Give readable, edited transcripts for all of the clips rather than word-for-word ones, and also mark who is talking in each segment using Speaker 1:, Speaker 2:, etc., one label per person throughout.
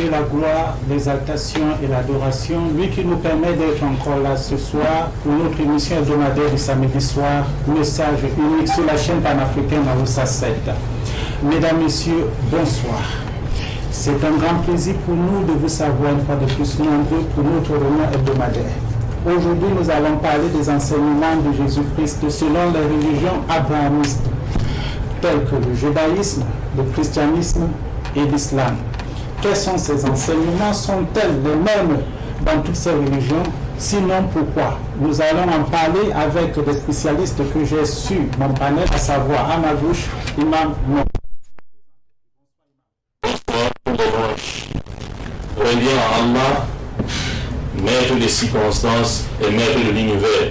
Speaker 1: et la gloire, l'exaltation et l'adoration, lui qui nous permet d'être encore là ce soir pour notre émission hebdomadaire du samedi soir, message unique sur la chaîne panafricaine Aoussa 7. Mesdames, Messieurs, bonsoir. C'est un grand plaisir pour nous de vous savoir une fois de plus nombreux pour notre réunion hebdomadaire. Aujourd'hui, nous allons parler des enseignements de Jésus-Christ selon les religions abrahamistes, telles que le judaïsme, le christianisme et l'islam. Quels sont ces enseignements? Sont-elles les mêmes dans toutes ces religions? Sinon, pourquoi? Nous allons en parler avec des spécialistes que j'ai sur mon panel, à savoir à ma gauche, Imam Mo.
Speaker 2: Revient à Allah, maître des circonstances et maître de l'univers.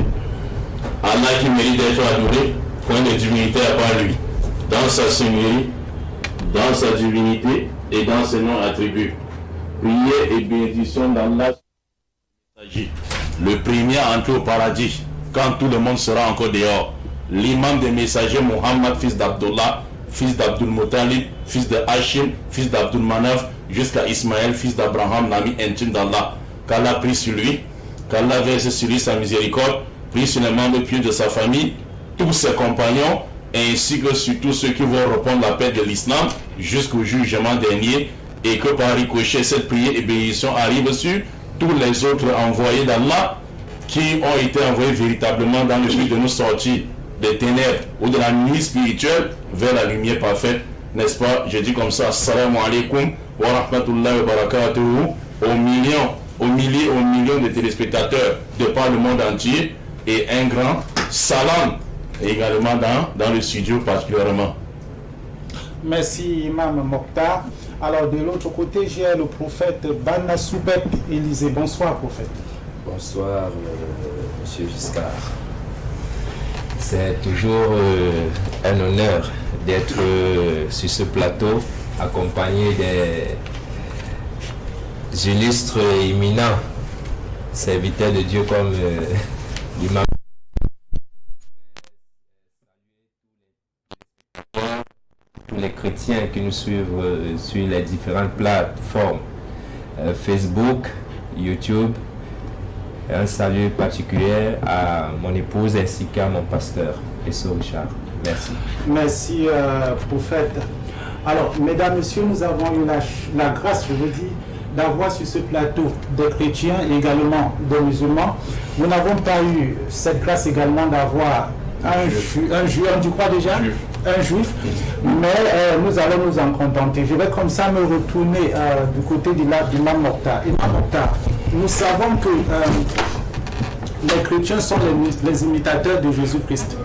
Speaker 2: Allah qui mérite d'être adoré, point de divinité à part lui, dans sa seigneurie, dans sa divinité et dans ses noms attributs. Prière et bénédiction d'Allah, le premier à entrer au paradis, quand tout le monde sera encore dehors. L'imam des messagers Mohammed, fils d'Abdullah, fils d'Abdul Muttalib, fils de Hashim, fils d'Abdul Manaf, jusqu'à Ismaël, fils d'Abraham, l'ami intime d'Allah. Qu'Allah prie sur lui, qu'Allah verse sur lui sa miséricorde, prie sur les membres pieux de sa famille, tous ses compagnons, ainsi que sur tous ceux qui vont reprendre la paix de l'islam jusqu'au jugement dernier, et que par ricochet cette prière et bénédiction arrive sur tous les autres envoyés d'Allah qui ont été envoyés véritablement dans le but de nous sortir des ténèbres ou de la nuit spirituelle vers la lumière parfaite, n'est-ce pas? Je dis comme ça, assalamu alaikum wa rahmatullahi wa barakatuhu aux millions de téléspectateurs de par le monde entier, et un grand salam également dans le studio particulièrement.
Speaker 1: Merci Imam Mokhtar. Alors de l'autre côté, j'ai le prophète Bana Soubeb Élisée. Bonsoir prophète.
Speaker 3: Bonsoir monsieur Giscard. C'est toujours un honneur d'être sur ce plateau accompagné des illustres et éminents serviteurs de Dieu comme l'imam. Tous les chrétiens qui nous suivent sur les différentes plateformes Facebook, YouTube. Un salut particulier à mon épouse ainsi qu'à mon pasteur, Esso Richard. Merci.
Speaker 1: Merci prophète. Alors, mesdames, messieurs, nous avons eu la grâce, je veux dire, d'avoir sur ce plateau des chrétiens et également des musulmans. Nous n'avons pas eu cette grâce également d'avoir un juif, tu crois déjà? Un juif, mais nous allons nous en contenter. Je vais comme ça me retourner du côté de l'imam Mokhtar. Imam Mokhtar, nous savons que les chrétiens sont les imitateurs de Jésus-Christ,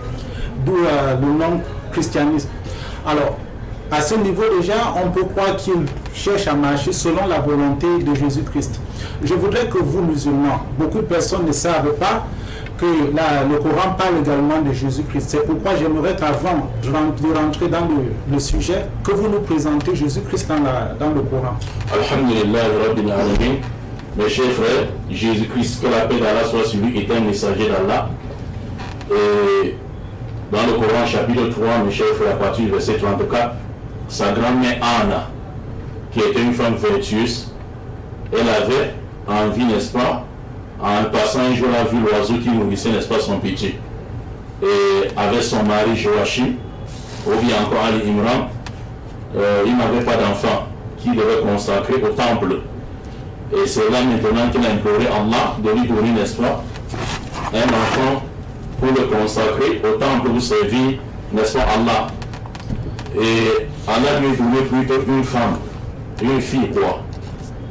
Speaker 1: d'où le nom christianisme. Alors, à ce niveau déjà, on peut croire qu'ils cherchent à marcher selon la volonté de Jésus-Christ. Je voudrais que vous, musulmans, beaucoup de personnes ne savent pas que le Coran parle également de Jésus-Christ. C'est pourquoi j'aimerais qu'avant de rentrer dans le sujet, que vous nous présentez Jésus-Christ dans le Coran.
Speaker 2: Alhamdulillah Rabbil Alamin. Mes chers frères, Jésus-Christ, que la paix d'Allah soit sur lui, est un messager d'Allah. Et dans le Coran, chapitre 3, mes chers frères, à partir du verset 34, sa grand-mère Anna, qui était une femme vertueuse, elle avait envie, n'est-ce pas, en passant un jour, elle a vu l'oiseau qui nourrissait, n'est-ce pas, son petit. Et avec son mari Joachim, ou bien encore Ali Imran, il n'avait pas d'enfant qui devait consacrer au temple. Et c'est là maintenant qu'il a imploré Allah de lui donner, n'est-ce pas, un enfant pour le consacrer au temple pour servir, n'est-ce pas, Allah. Et Allah lui a donné plutôt une femme, une fille, quoi.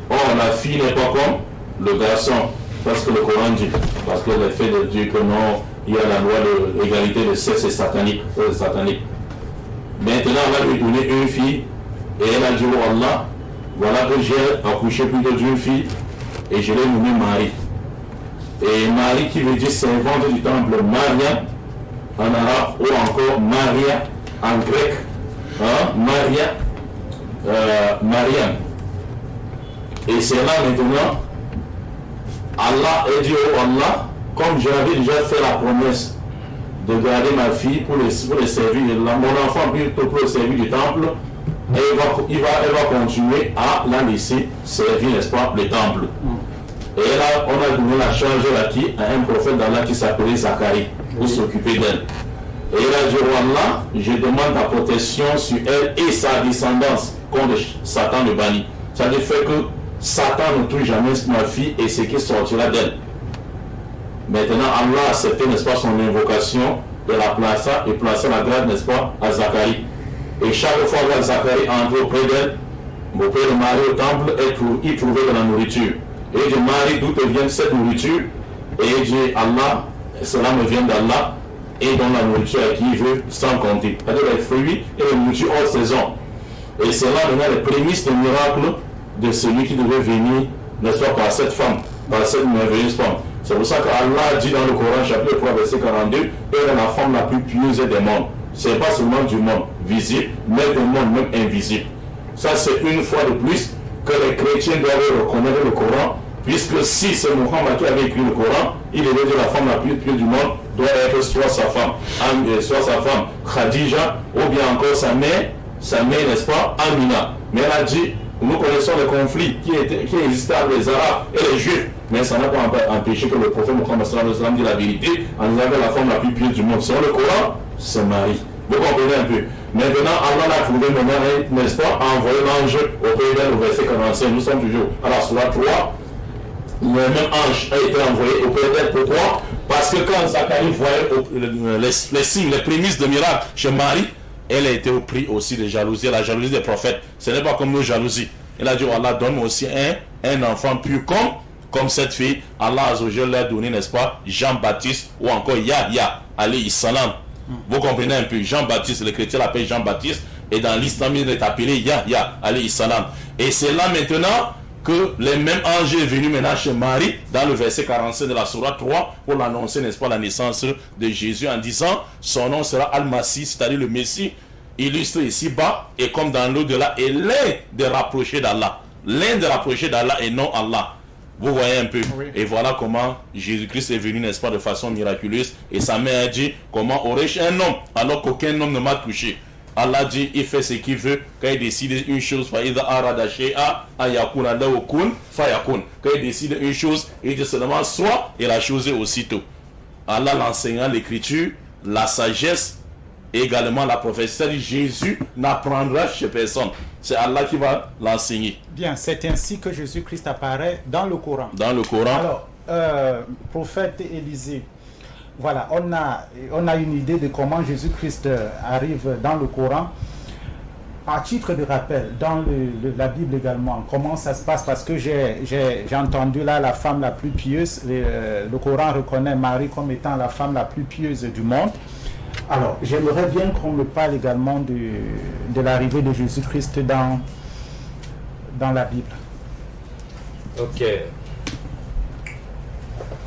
Speaker 2: Or, la fille n'est pas comme le garçon, parce que le Coran dit, parce que le fait de dire que non, il y a la loi de l'égalité de sexe et satanique. Maintenant, Allah lui a donné une fille, et elle a dit, oh Allah, voilà que j'ai accouché plutôt d'une fille, et je l'ai nommée Marie. Et Marie qui veut dire servante du temple, Maria en arabe, ou encore Maria en grec, Maria, Mariam. Et c'est là maintenant, Allah a dit, oh Allah, comme j'avais déjà fait la promesse de garder ma fille pour le servir, mon enfant plutôt pour le servir du temple, Et elle va continuer à la laisser servir, n'est-ce pas, le temple. Et là, on a donné la charge à un prophète d'Allah qui s'appelait Zacharie pour s'occuper d'elle. Et il a dit, Wallah, je demande ta protection sur elle et sa descendance contre Satan le banni. Ça veut dire que Satan ne touche jamais ma fille et ce qui sortira d'elle. Maintenant, Allah a accepté, n'est-ce pas, son invocation et la plaça la grâce, n'est-ce pas, à Zacharie. Et chaque fois que Zacharie entre auprès d'elle, auprès de Marie au temple, il trouvait de la nourriture. Et il dit, Marie, d'où te vient cette nourriture? Et il dit, Allah, cela me vient d'Allah, et donne la nourriture à qui il veut, sans compter. C'est-à-dire les fruits et les nourritures hors saison. Et c'est là maintenant les prémices de miracle de celui qui devait venir, n'est-ce pas, par cette femme, par cette merveilleuse femme. C'est pour ça qu'Allah dit dans le Coran, chapitre 3, verset 42, elle est la femme la plus pieuse des mondes. Ce n'est pas seulement du monde visible, mais du monde même invisible. Ça, c'est une fois de plus que les chrétiens doivent reconnaître le Coran, puisque si c'est Mohammed qui avait écrit le Coran, il devait dire la femme la plus pieuse du monde doit être soit sa femme Khadija, ou bien encore sa mère, n'est-ce pas, Amina. Mais elle a dit, nous connaissons les conflits qui existaient entre les Arabes et les Juifs, mais ça n'a pas empêché que le prophète Mohammed dit la vérité en disant que la femme la plus pieuse du monde, selon le Coran, c'est Marie. Vous comprenez un peu. Maintenant, Allah l'a trouvé maintenant, n'est-ce pas, a envoyé l'ange auprès d'elle au verset 45. Nous sommes toujours à la sourate 3. Le même ange a été envoyé auprès d'elle. Pourquoi? Parce que quand Zacharie voyait les signes, les prémices de miracle chez Marie, elle a été au prix aussi de jalousie, la jalousie des prophètes. Ce n'est pas comme nos jalousies. Elle a dit, Allah, donne-moi aussi un enfant pur comme cette fille. Allah Azzawajal l'a donné, n'est-ce pas, Jean-Baptiste ou encore Yahya, alayhi salam. Vous comprenez un peu, Jean-Baptiste, les chrétiens l'appellent Jean-Baptiste, et dans l'islam, il est appelé Yahya, alayhi salam. Et c'est là maintenant que le même ange est venu maintenant chez Marie, dans le verset 45 de la sourate 3, pour l'annoncer, n'est-ce pas, la naissance de Jésus, en disant, son nom sera Al-Masih, c'est-à-dire le Messie, illustre ici-bas, et comme dans l'au-delà, est l'un des rapprochés d'Allah. L'un des rapprochés d'Allah et non Allah. Vous voyez un peu. Oui. Et voilà comment Jésus-Christ est venu, n'est-ce pas, de façon miraculeuse. Et sa mère a dit, comment aurais-je un homme alors qu'aucun homme ne m'a touché? Allah dit, il fait ce qu'il veut. Quand il décide une chose, quand il décide une chose, il dit seulement soit, et la chose est aussitôt. Allah l'enseignant l'écriture, la sagesse, et également la prophétie. C'est-à-dire Jésus n'apprendra chez personne. C'est Allah qui va l'enseigner.
Speaker 1: Bien, c'est ainsi que Jésus-Christ apparaît dans le Coran.
Speaker 2: Dans le Coran.
Speaker 1: Alors, prophète Élisée, voilà, on a une idée de comment Jésus-Christ arrive dans le Coran. À titre de rappel, dans la Bible également, comment ça se passe? Parce que j'ai entendu là la femme la plus pieuse. Le Coran reconnaît Marie comme étant la femme la plus pieuse du monde. Alors, j'aimerais bien qu'on me parle également de l'arrivée de Jésus-Christ dans la Bible.
Speaker 3: Ok.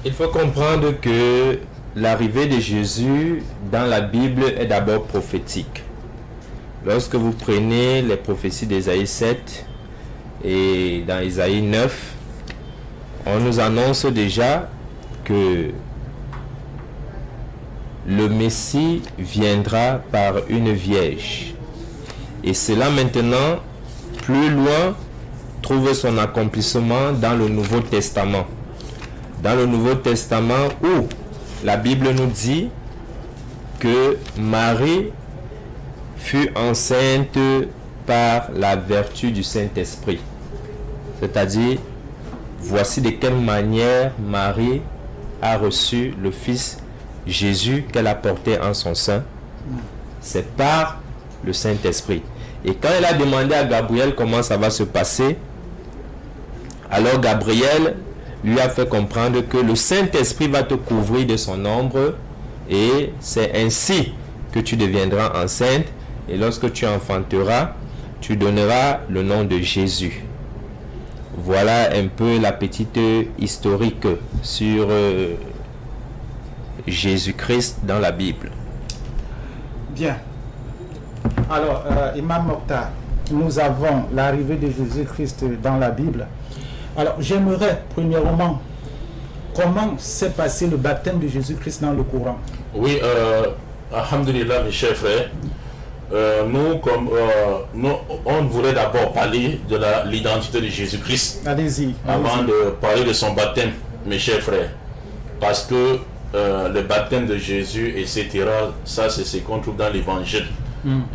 Speaker 3: Il faut comprendre que l'arrivée de Jésus dans la Bible est d'abord prophétique. Lorsque vous prenez les prophéties d'Ésaïe 7 et dans Ésaïe 9, on nous annonce déjà que le Messie viendra par une vierge. Et cela maintenant, plus loin, trouve son accomplissement dans le Nouveau Testament. Dans le Nouveau Testament où la Bible nous dit que Marie fut enceinte par la vertu du Saint-Esprit. C'est-à-dire, voici de quelle manière Marie a reçu le Fils Jésus qu'elle a porté en son sein. C'est par le Saint-Esprit. Et quand elle a demandé à Gabriel comment ça va se passer, alors Gabriel lui a fait comprendre que le Saint-Esprit va te couvrir de son ombre et c'est ainsi que tu deviendras enceinte et lorsque tu enfanteras, tu donneras le nom de Jésus. Voilà un peu la petite historique sur Jésus-Christ dans la Bible.
Speaker 1: Bien. Alors, Imam Mokhtar, nous avons l'arrivée de Jésus-Christ dans la Bible. Alors, j'aimerais, premièrement, comment s'est passé le baptême de Jésus-Christ dans le Coran?
Speaker 2: Oui, alhamdulillah, mes chers frères. on voulait d'abord parler de l'identité de Jésus-Christ.
Speaker 1: Allez-y.
Speaker 2: Avant de parler de son baptême, mes chers frères. Parce que le baptême de Jésus, etc., ça c'est ce qu'on trouve dans l'évangile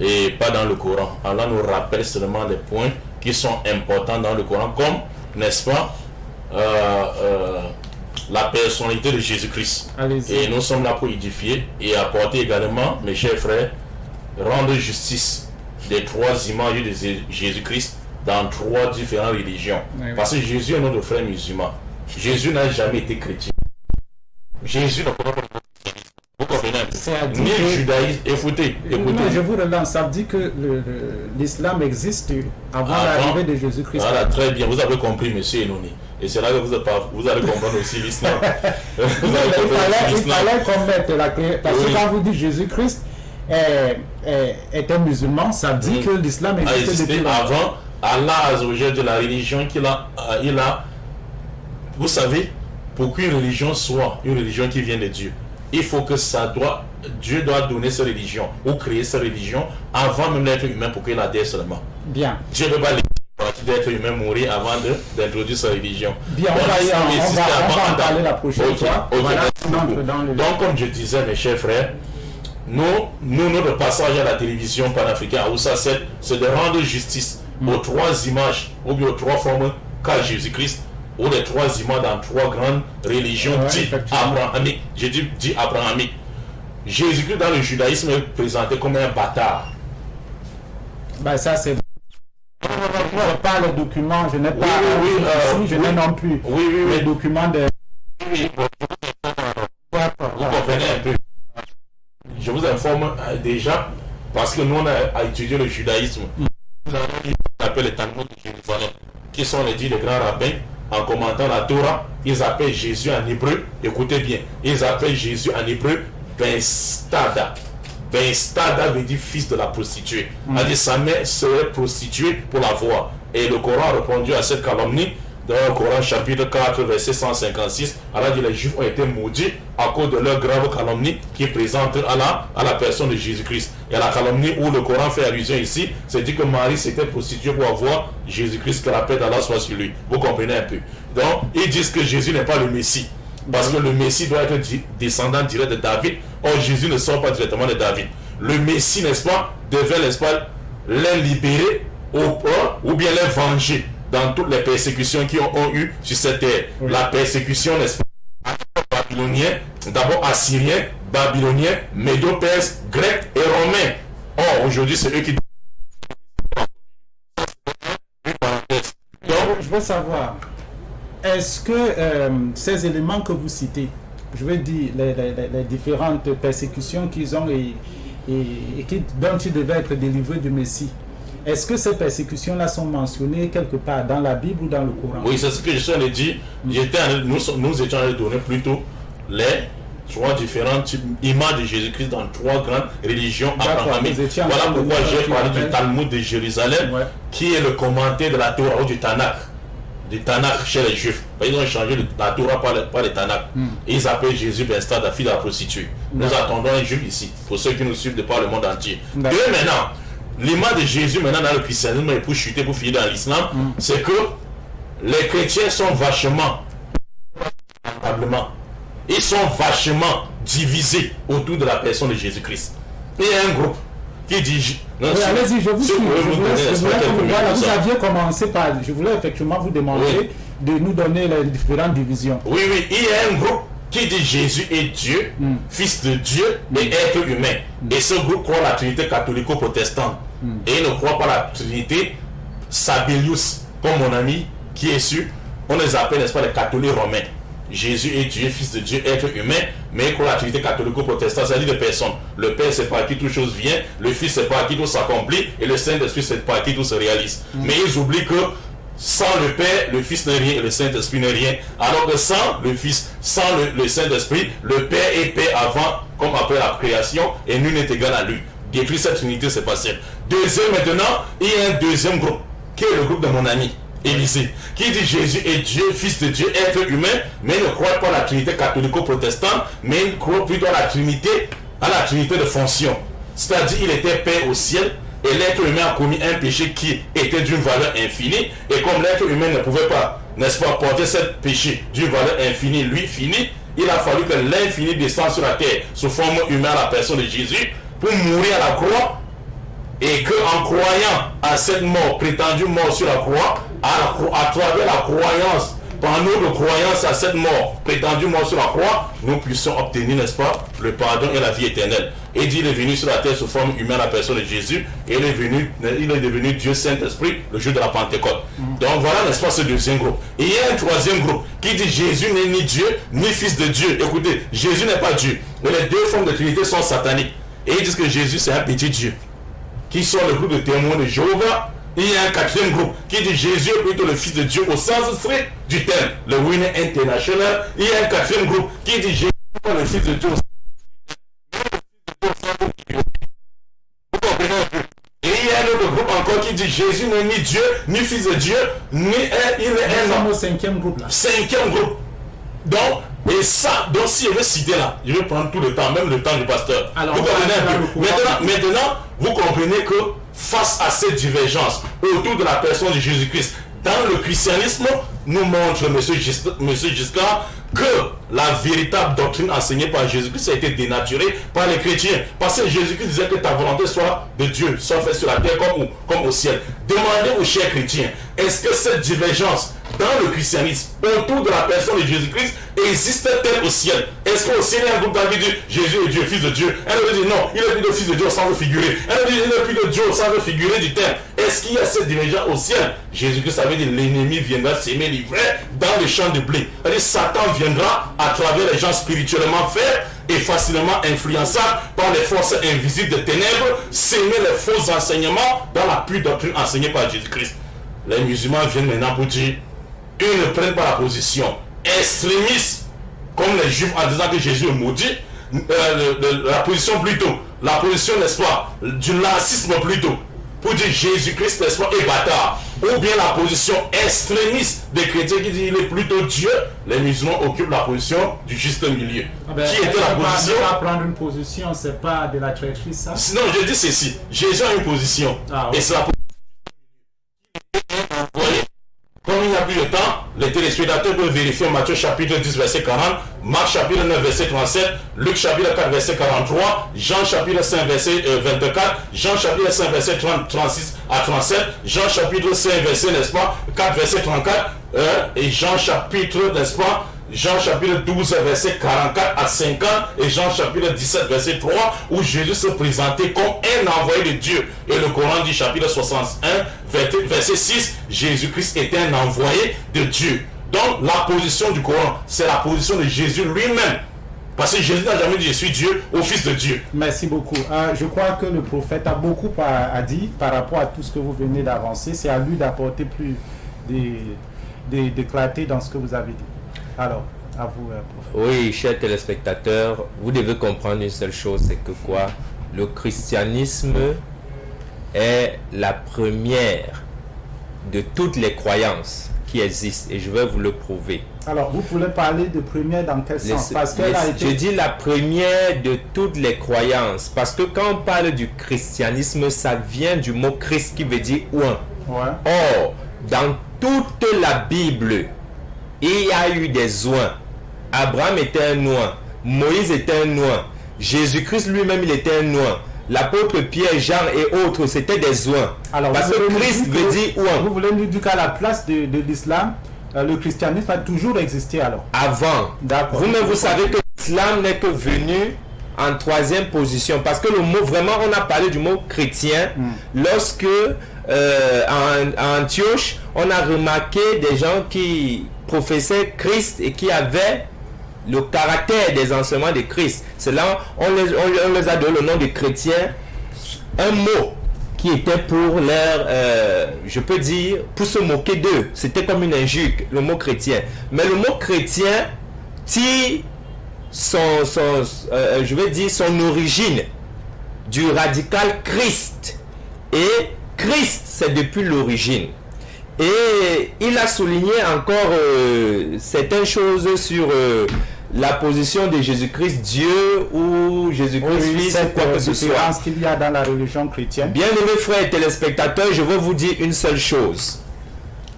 Speaker 2: et pas dans le Coran. Allah nous rappelle seulement les points qui sont importants dans le Coran, comme, n'est-ce pas, la personnalité de Jésus-Christ. Et nous sommes là pour édifier et apporter également, mes chers frères, rendre justice des trois images de Jésus-Christ dans trois différentes religions. Parce que Jésus est notre frère musulman. Jésus n'a jamais été chrétien. Jésus n'a pas vous comprenez? Ni le judaïsme. Écoutez.
Speaker 1: Je vous relance. Ça dit que l'islam existe avant l'arrivée de Jésus-Christ.
Speaker 2: Voilà, très bien. Vous avez compris, monsieur Enouni. Et c'est là que vous allez comprendre aussi l'islam.
Speaker 1: Il fallait qu'on mette la clé. Parce que quand vous dites Jésus-Christ est un musulman, ça dit que l'islam existe depuis
Speaker 2: avant. Allah Azzawajal de la religion qu'il a, vous savez, pour qu'une religion soit une religion qui vient de Dieu, il faut que Dieu doit donner sa religion ou créer sa religion avant même l'être humain pour qu'il adhère seulement.
Speaker 1: Bien.
Speaker 2: Dieu ne peut pas laisser l'être humain mourir avant d'introduire sa religion.
Speaker 1: Bien, on va en parler la prochaine fois.
Speaker 2: Donc, comme je disais, mes chers frères, notre passage à la télévision panafricaine, à Oussa 7, c'est de rendre justice aux trois images, ou bien aux trois formes qu'a Jésus-Christ, ou les trois images dans trois grandes religions dites abrahamiques. J'ai dit abrahamique. Jésus-Christ dans le judaïsme est présenté comme un bâtard.
Speaker 1: Ça c'est... Je n'ai pas le document, je n'ai pas... je n'ai non plus les documents de...
Speaker 2: Vous comprenez un peu. Je vous informe déjà, parce que nous on a étudié le judaïsme. Nous avons dit qu'on appelle les Talmud de Jérusalem, qui sont les dits des grands rabbins. En commentant la Torah, ils appellent Jésus en hébreu, écoutez bien, ils appellent Jésus en hébreu Ben Stada. Ben Stada veut dire fils de la prostituée. C'est-à-dire sa mère serait prostituée pour la voir. Et le Coran a répondu à cette calomnie dans le Coran chapitre 4 verset 156. Allah dit les Juifs ont été maudits à cause de leur grave calomnie qui est présente à la personne de Jésus-Christ. Et la calomnie où le Coran fait allusion ici, c'est dit que Marie s'était prostituée pour avoir Jésus-Christ, que la paix d'Allah soit sur lui. Vous comprenez un peu. Donc, ils disent que Jésus n'est pas le Messie. Parce que le Messie doit être descendant direct de David. Or, Jésus ne sort pas directement de David. Le Messie, n'est-ce pas, devait, n'est-ce pas, les libérer ou bien les venger dans toutes les persécutions qu'ils ont eu sur cette terre. La persécution, n'est-ce pas, babylonien, d'abord assyrien, babylonien, médo-perse, grec et romain. Or, aujourd'hui, c'est eux qui...
Speaker 1: Donc, je veux savoir, est-ce que ces éléments que vous citez, je veux dire, les différentes persécutions qu'ils ont et dont ils devaient être délivrés du Messie, est-ce que ces persécutions-là sont mentionnées quelque part dans la Bible ou dans le Coran?
Speaker 2: Oui, c'est ce que je suis en train de dire. Nous étions en train de donner plutôt les trois différentes images de Jésus-Christ dans trois grandes religions abrahamiques. Voilà pourquoi j'ai parlé du Talmud de Jérusalem, qui est le commentaire de la Torah ou du Tanakh. Du Tanakh chez les Juifs. Ils ont changé la Torah par le Tanakh. Ils appellent Jésus Ben Stade, la fille de la prostituée. Nous attendons un Juif ici, pour ceux qui nous suivent de par le monde entier. Et maintenant, l'image de Jésus maintenant dans le christianisme et pour chuter, pour finir dans l'islam, c'est que les chrétiens sont vachement, ils sont vachement divisés autour de la personne de Jésus-Christ. Il y a un groupe qui dit...
Speaker 1: allez-y, je vous suis. Vous aviez commencé par... Je voulais effectivement vous demander de nous donner les différentes divisions.
Speaker 2: Oui, il y a un groupe qui dit Jésus est Dieu, fils de Dieu et être humain. Et ce groupe croit la Trinité catholico-protestante. Et il ne croit pas la Trinité Sabellius, comme mon ami qui est sûr. On les appelle, n'est-ce pas, les catholiques romains. Jésus est Dieu, fils de Dieu, être humain, mais il croit la Trinité catholico-protestante, c'est-à-dire de personnes. Le Père, c'est par qui toute chose vient, le Fils, c'est par qui tout s'accomplit, et le Saint-Esprit, c'est par qui tout se réalise. Mais ils oublient que sans le Père, le Fils n'est rien et le Saint-Esprit n'est rien. Alors que sans le Fils, sans le Saint-Esprit, le Père est Père avant comme après la création, et nul n'est égal à lui. Détruire cette Trinité, c'est facile. Deuxième, maintenant, il y a un deuxième groupe, qui est le groupe de mon ami Élisée, qui dit Jésus est Dieu, fils de Dieu, être humain, mais il ne croit pas à la Trinité catholico-protestante, mais il croit plutôt à la Trinité de fonction. c'est-à-dire il était père au ciel, et l'être humain a commis un péché qui était d'une valeur infinie, et comme l'être humain ne pouvait pas, n'est-ce pas, porter ce péché d'une valeur infinie, lui fini, il a fallu que l'infini descende sur la terre sous forme humaine à la personne de Jésus pour mourir à la croix, et qu'en croyant à cette mort, prétendue mort sur la croix, à travers la croyance, par notre croyance à cette mort, prétendue mort sur la croix, nous puissions obtenir, n'est-ce pas, le pardon et la vie éternelle. Et Dieu est venu sur la terre sous forme humaine à la personne de Jésus, et il est devenu Dieu Saint-Esprit le jour de la Pentecôte. Donc voilà, n'est-ce pas, ce deuxième groupe. Et il y a un troisième groupe qui dit Jésus n'est ni Dieu, ni fils de Dieu. Écoutez, Jésus n'est pas Dieu. Mais les deux formes de Trinité sont sataniques. Et ils disent que Jésus c'est un petit Dieu, qui sont le groupe de témoins de Jéhovah. Il y a un quatrième groupe qui dit Jésus est plutôt le fils de Dieu au sens strict du terme, le Winner International. Il y a un quatrième groupe qui dit Jésus est le fils de Dieu. Vous comprenez un peu? Et il y a un autre groupe encore qui dit Jésus n'est ni Dieu, ni fils de Dieu, il est un homme.
Speaker 1: Cinquième groupe là.
Speaker 2: Cinquième groupe. Donc, et ça, donc si je veux citer là, je vais prendre tout le temps, même le temps du pasteur.
Speaker 1: Alors,
Speaker 2: vous comprenez un peu? Maintenant, vous comprenez que face à cette divergence autour de la personne de Jésus-Christ, dans le christianisme, nous montre M. Giscard que la véritable doctrine enseignée par Jésus-Christ a été dénaturée par les chrétiens. Parce que Jésus-Christ disait que ta volonté soit de Dieu, soit faite sur la terre comme au ciel. Demandez aux chers chrétiens, est-ce que cette divergence dans le christianisme autour de la personne de Jésus-Christ existe-t-elle au ciel? Est-ce qu'au ciel il y a un groupe qui dit Jésus est Dieu, fils de Dieu? Un autre dit non, il est plus le fils de Dieu sans le figurer. Un autre dit il est plus de Dieu sans le figurer du terme. Est-ce qu'il y a cette divergence au ciel? Jésus-Christ avait dit l'ennemi viendra s'aimer l'ivraie dans les champs de blé. C'est-à-dire Satan viendra à travers les gens spirituellement faibles et facilement influençables par les forces invisibles des ténèbres, s'aimer les faux enseignements dans la pure doctrine enseignée par Jésus-Christ. Les musulmans viennent maintenant pour dire ils ne prennent pas la position extrémiste comme les juifs en disant que Jésus est maudit, la position plutôt, la position n'est-ce pas, du laïcisme plutôt, pour dire Jésus-Christ n'est-ce pas est bâtard, ou bien la position extrémiste des chrétiens qui disent il est plutôt Dieu. Les musulmans occupent la position du juste milieu. Qui était la position?
Speaker 1: Prendre une position, c'est pas de la traîtrise ça?
Speaker 2: Sinon je dis ceci, Jésus a une position, et c'est la position. Comme il n'y a plus de temps, les téléspectateurs peuvent vérifier Matthieu chapitre 10 verset 40, Marc chapitre 9 verset 37, Luc chapitre 4 verset 43, Jean chapitre 5 verset 24, Jean chapitre 5 verset 36 à 37, Jean chapitre 5 verset, n'est-ce pas, 4 verset 34, et Jean chapitre, n'est-ce pas, Jean chapitre 12 verset 44 à 50 et Jean chapitre 17 verset 3 où Jésus se présentait comme un envoyé de Dieu. Et le Coran dit chapitre 61 verset 6, Jésus-Christ était un envoyé de Dieu. Donc la position du Coran, c'est la position de Jésus lui-même. Parce que Jésus n'a jamais dit je suis Dieu au Fils de Dieu.
Speaker 1: Merci beaucoup. Je crois que le prophète a beaucoup à dire par rapport à tout ce que vous venez d'avancer. C'est à lui d'apporter plus de clarté dans ce que vous avez dit. Alors, à vous, prophète.
Speaker 3: Oui, chers téléspectateurs, vous devez comprendre une seule chose, c'est que quoi? Le christianisme est la première de toutes les croyances qui existent et je vais vous le prouver.
Speaker 1: Alors, vous pouvez parler de première dans quel sens? Parce qu'elle a été...
Speaker 3: Je dis la première de toutes les croyances parce que quand on parle du christianisme, ça vient du mot Christ qui veut dire oint.
Speaker 1: Ouais.
Speaker 3: Or, dans toute la Bible, il y a eu des oints. Abraham était un oint. Moïse était un oint. Jésus-Christ lui-même, il était un oint. L'apôtre Pierre, Jean et autres, c'était des oints. Alors, parce que Christ veut dire oint.
Speaker 1: Vous voulez nous dire qu'à la place de l'islam, le christianisme a toujours existé alors?
Speaker 3: Avant. Vous-même, vous savez que l'islam n'est que venu en troisième position. Parce que le mot, vraiment, on a parlé du mot chrétien lorsque en Antioche, on a remarqué des gens qui professaient Christ et qui avaient le caractère des enseignements de Christ. C'est là on les a donné le nom de chrétiens, un mot qui était pour leur, je peux dire, pour se moquer d'eux. C'était comme une injure, le mot chrétien. Mais le mot chrétien tire je vais dire son origine du radical Christ. Et Christ, c'est depuis l'origine. Et il a souligné encore certaines choses sur la position de Jésus-Christ Dieu ou Jésus-Christ Fils ou quoi que ce soit.
Speaker 1: Qu'il y a dans la religion chrétienne.
Speaker 3: Bien-aimés frères et téléspectateurs, je veux vous dire une seule chose.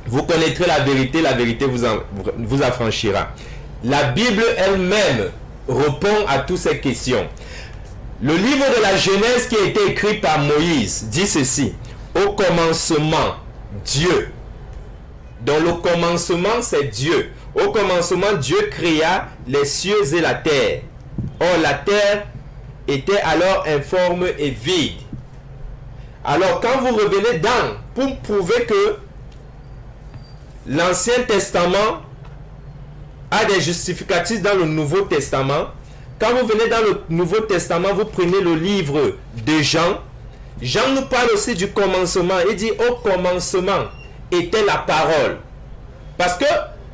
Speaker 3: Vous connaîtrez la vérité vous affranchira. La Bible elle-même répond à toutes ces questions. Le livre de la Genèse qui a été écrit par Moïse dit ceci. Au commencement, Dieu. Donc le commencement, c'est Dieu. Au commencement, Dieu créa les cieux et la terre. Or, la terre était alors informe et vide. Alors, quand vous revenez pour prouver que l'Ancien Testament a des justificatifs dans le Nouveau Testament, quand vous venez dans le Nouveau Testament, vous prenez le livre de Jean. Jean nous parle aussi du commencement. Il dit, au commencement était la parole. Parce que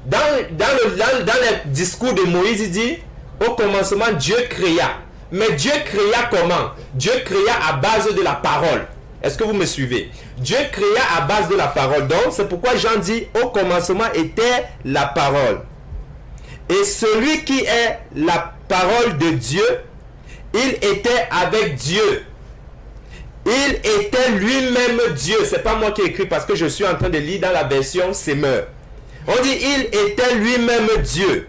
Speaker 3: dans le discours de Moïse, il dit, au commencement, Dieu créa. Mais Dieu créa comment? Dieu créa à base de la parole. Est-ce que vous me suivez? Dieu créa à base de la parole. Donc, c'est pourquoi Jean dit, au commencement était la parole. Et celui qui est la parole de Dieu, il était avec Dieu. Il était lui-même Dieu. C'est pas moi qui ai écrit parce que je suis en train de lire dans la version Semeur. On dit il était lui-même Dieu.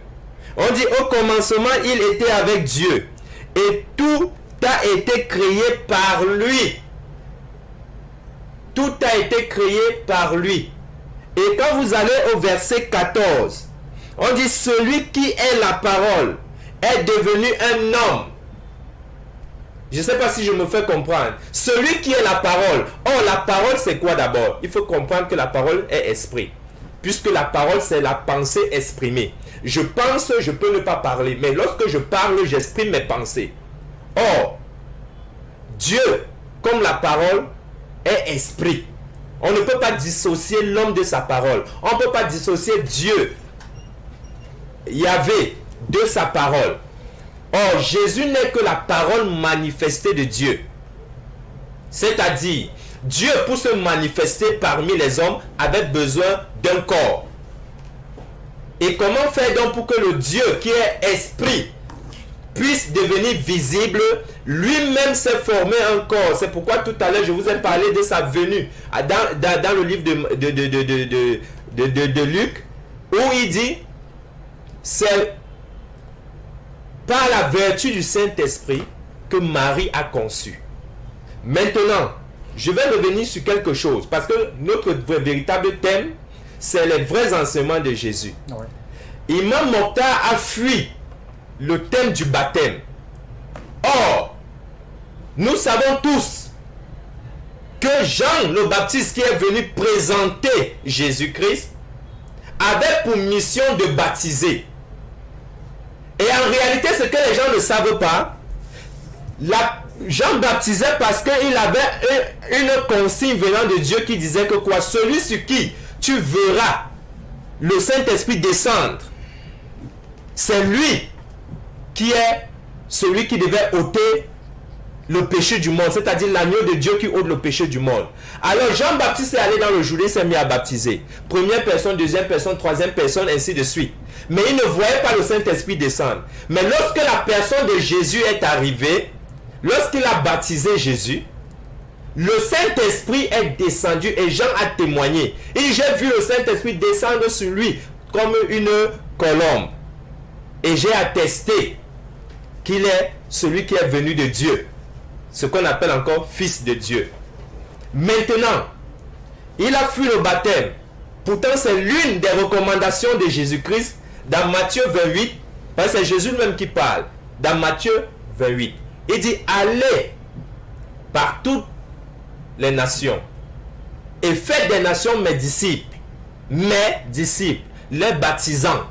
Speaker 3: On dit au commencement il était avec Dieu. Et tout a été créé par lui. Tout a été créé par lui. Et quand vous allez au verset 14, on dit celui qui est la parole est devenu un homme. Je ne sais pas si je me fais comprendre. Celui qui est la parole. Or, la parole, c'est quoi d'abord? Il faut comprendre que la parole est esprit. Puisque la parole, c'est la pensée exprimée. Je pense, je peux ne pas parler. Mais lorsque je parle, j'exprime mes pensées. Or, Dieu, comme la parole, est esprit. On ne peut pas dissocier l'homme de sa parole. On ne peut pas dissocier Dieu, Yahvé, de sa parole. Or, Jésus n'est que la parole manifestée de Dieu. C'est-à-dire, Dieu, pour se manifester parmi les hommes, avait besoin d'un corps. Et comment faire donc pour que le Dieu qui est esprit puisse devenir visible? Lui-même s'est formé un corps. C'est pourquoi tout à l'heure, je vous ai parlé de sa venue dans le livre de Luc, où il dit, c'est par la vertu du Saint-Esprit que Marie a conçu. Maintenant, je vais revenir sur quelque chose, parce que notre véritable thème, c'est les vrais enseignements de Jésus. Ouais. Imam Mokhtar a fui le thème du baptême. Or, nous savons tous que Jean le Baptiste, qui est venu présenter Jésus-Christ, avait pour mission de baptiser. Et en réalité, ce que les gens ne savent pas, Jean baptisait parce qu'il avait une consigne venant de Dieu qui disait que quoi? Celui sur qui tu verras le Saint-Esprit descendre, c'est lui qui est celui qui devait ôter le péché du monde, c'est-à-dire l'agneau de Dieu qui ôte le péché du monde. Alors Jean-Baptiste est allé dans le Jourdain, s'est mis à baptiser. Première personne, deuxième personne, troisième personne, ainsi de suite. Mais il ne voyait pas le Saint-Esprit descendre. Mais lorsque la personne de Jésus est arrivée, lorsqu'il a baptisé Jésus, le Saint-Esprit est descendu et Jean a témoigné. Et j'ai vu le Saint-Esprit descendre sur lui comme une colombe. Et j'ai attesté qu'il est celui qui est venu de Dieu. Ce qu'on appelle encore fils de Dieu. Maintenant, il a fui le baptême. Pourtant, c'est l'une des recommandations de Jésus-Christ dans Matthieu 28. Parce que c'est Jésus lui-même qui parle. Dans Matthieu 28. Il dit, allez par toutes les nations et faites des nations mes disciples, les baptisant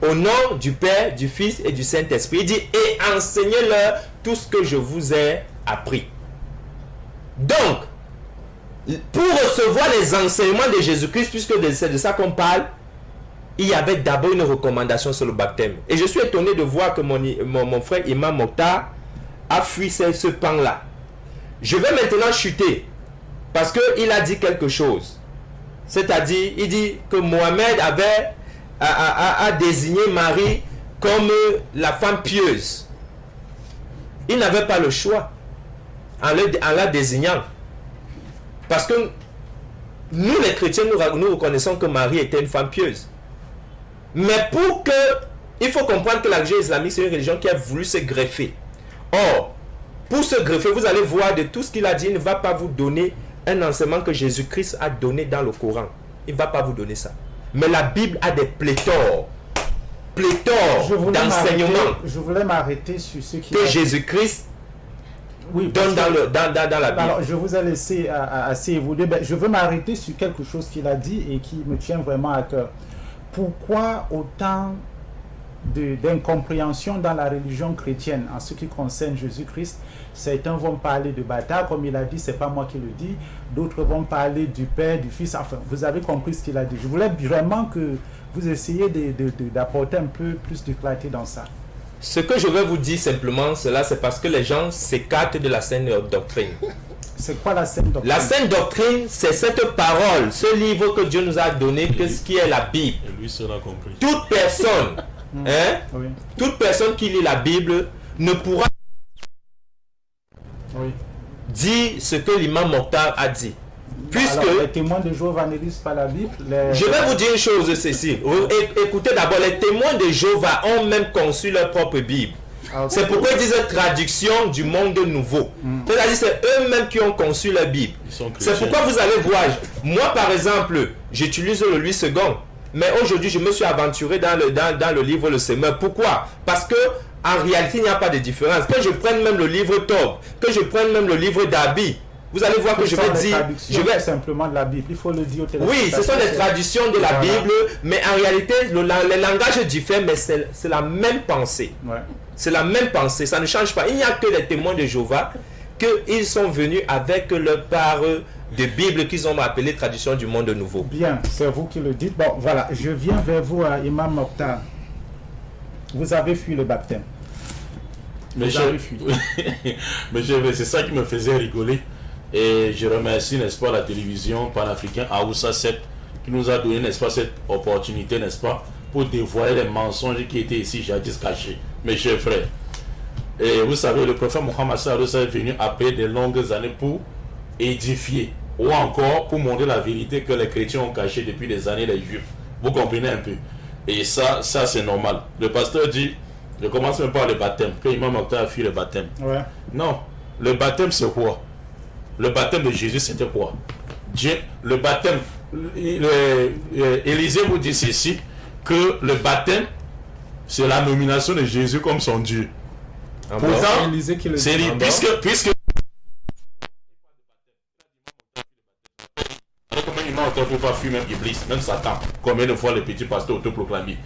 Speaker 3: au nom du Père, du Fils et du Saint-Esprit. Il dit, et enseignez-leur tout ce que je vous ai appris. Donc, pour recevoir les enseignements de Jésus-Christ, puisque c'est de ça qu'on parle, il y avait d'abord une recommandation sur le baptême. Et je suis étonné de voir que mon frère Imam Mokhtar a fui ce pan-là. Je vais maintenant chuter, parce qu'il a dit quelque chose. C'est-à-dire, il dit que Mohamed avait a désigné Marie comme la femme pieuse. Il n'avait pas le choix en la désignant. Parce que nous, les chrétiens, nous reconnaissons que Marie était une femme pieuse. Mais il faut comprendre que la religion islamique, c'est une religion qui a voulu se greffer. Or, pour se greffer, vous allez voir de tout ce qu'il a dit, il ne va pas vous donner un enseignement que Jésus-Christ a donné dans le Coran. Il ne va pas vous donner ça. Mais la Bible a des pléthores d'enseignements.
Speaker 1: Je voulais m'arrêter sur ce qui
Speaker 3: que Jésus-Christ donne dans la Bible.
Speaker 1: Alors, je vous ai laissé assez évoluer. Je veux m'arrêter sur quelque chose qu'il a dit et qui me tient vraiment à cœur. Pourquoi autant d'incompréhension dans la religion chrétienne en ce qui concerne Jésus-Christ? Certains vont parler de bâtard, comme il a dit, c'est pas moi qui le dis. D'autres vont parler du Père, du Fils. Enfin, vous avez compris ce qu'il a dit. Je voulais vraiment que vous essayiez d'apporter un peu plus de clarté dans ça.
Speaker 3: Ce que je vais vous dire simplement, c'est parce que les gens s'écartent de la saine doctrine.
Speaker 1: C'est quoi la saine doctrine?
Speaker 3: La saine doctrine, c'est cette parole, ce livre que Dieu nous a donné, que ce qui est la Bible.
Speaker 2: Et lui seul a compris.
Speaker 3: Toute personne, toute personne qui lit la Bible ne pourra dire ce que l'imam Mokhtar a dit. Puisque
Speaker 1: alors, les témoins de Jéhovah ne lisent pas la Bible.
Speaker 3: Je vais vous dire une chose, Cécile. Écoutez d'abord, les témoins de Jéhovah ont même conçu leur propre Bible. C'est pourquoi ils disent traduction du monde nouveau. C'est-à-dire c'est eux-mêmes qui ont conçu la Bible. C'est pourquoi vous allez voir. Moi, par exemple, j'utilise le Louis II. Mais aujourd'hui, je me suis aventuré dans le livre Le Semeur. Pourquoi? Parce que en réalité, il n'y a pas de différence. Que je prenne même le livre Tob, que je prenne même le livre d'Abi, vous allez voir que je vais dire...
Speaker 1: Je vais simplement de la Bible, il faut le dire au téléphone.
Speaker 3: Oui, ce sont des traductions de la Bible, mais en réalité, les langages diffèrent, mais c'est la même pensée. C'est la même pensée, ça ne change pas. Il n'y a que les témoins de Jéhovah qu'ils sont venus avec leur part de Bible qu'ils ont appelé tradition du monde nouveau.
Speaker 1: Bien, c'est vous qui le dites. Bon, voilà, je viens vers vous, Imam Mokhtar. Vous avez fui le baptême.
Speaker 2: Mais c'est ça qui me faisait rigoler. Et je remercie, n'est-ce pas, la télévision panafricaine Aoussa 7 qui nous a donné, n'est-ce pas, cette opportunité, n'est-ce pas, pour dévoiler les mensonges qui étaient ici jadis cachés, mes chers frères. Et vous savez, le prophète Mohammed est venu après de longues années pour édifier ou encore pour montrer la vérité que les chrétiens ont cachée depuis des années, les juifs. Vous comprenez un peu? Et ça c'est normal. Le pasteur dit, je commence même par le baptême, que Imam Mokhtar a fui le baptême. Non, le baptême c'est quoi? Le baptême de Jésus, c'était quoi? Le baptême, Élisée vous dit ceci, que le baptême, c'est la nomination de Jésus comme son Dieu. Pourtant, puisque on ne peut pas fuir même Iblis, même Satan. Combien de fois les petits pasteurs autoproclamés?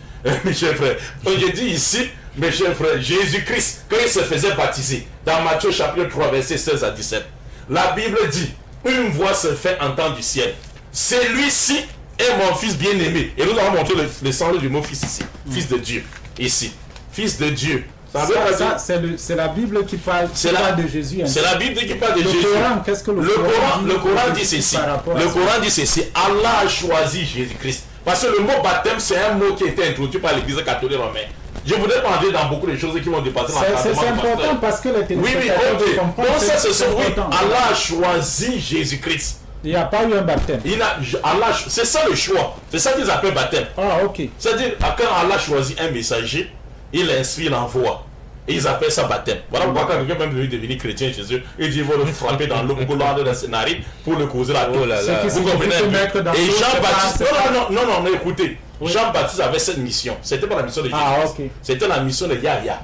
Speaker 2: Mes chers frères, je dis ici, mes chers frères, Jésus-Christ, quand il se faisait baptiser, dans Matthieu chapitre 3, versets 16 à 17, la Bible dit, une voix se fait entendre du ciel. Celui-ci est mon fils bien-aimé. Et nous avons montré le sens du mot fils ici. Fils de Dieu. Ici. Fils de Dieu.
Speaker 1: C'est la Bible qui parle de Jésus.
Speaker 2: C'est la Bible qui parle de Jésus.
Speaker 1: Qu'est-ce que
Speaker 2: le Coran dit ceci. Le Coran dit ceci. Allah a choisi Jésus-Christ. Parce que le mot baptême, c'est un mot qui a été introduit par l'Église catholique romaine. Je voudrais pas entrer dans beaucoup de choses qui vont dépasser
Speaker 1: l'encadrement. C'est important parce que les téléspectateurs
Speaker 2: comprennent. Donc ça, Allah a choisi Jésus-Christ.
Speaker 1: Il n'y a pas eu un baptême.
Speaker 2: C'est ça le choix. C'est ça qu'ils appellent baptême.
Speaker 1: Ah, ok.
Speaker 2: C'est-à-dire, quand Allah choisit un messager, il l'inspire, l'envoie. Et ils appellent ça baptême. Voilà pourquoi quand quelqu'un même devenir chrétien chez eux, il dit il va le frapper dans l'eau pour l'ordre d'un scénario pour le causer la tête. Vous comprenez? Et Jean-Baptiste, non, écoutez. Jean-Baptiste avait cette mission. C'était pas la mission de Jésus. C'était la mission de Yahya.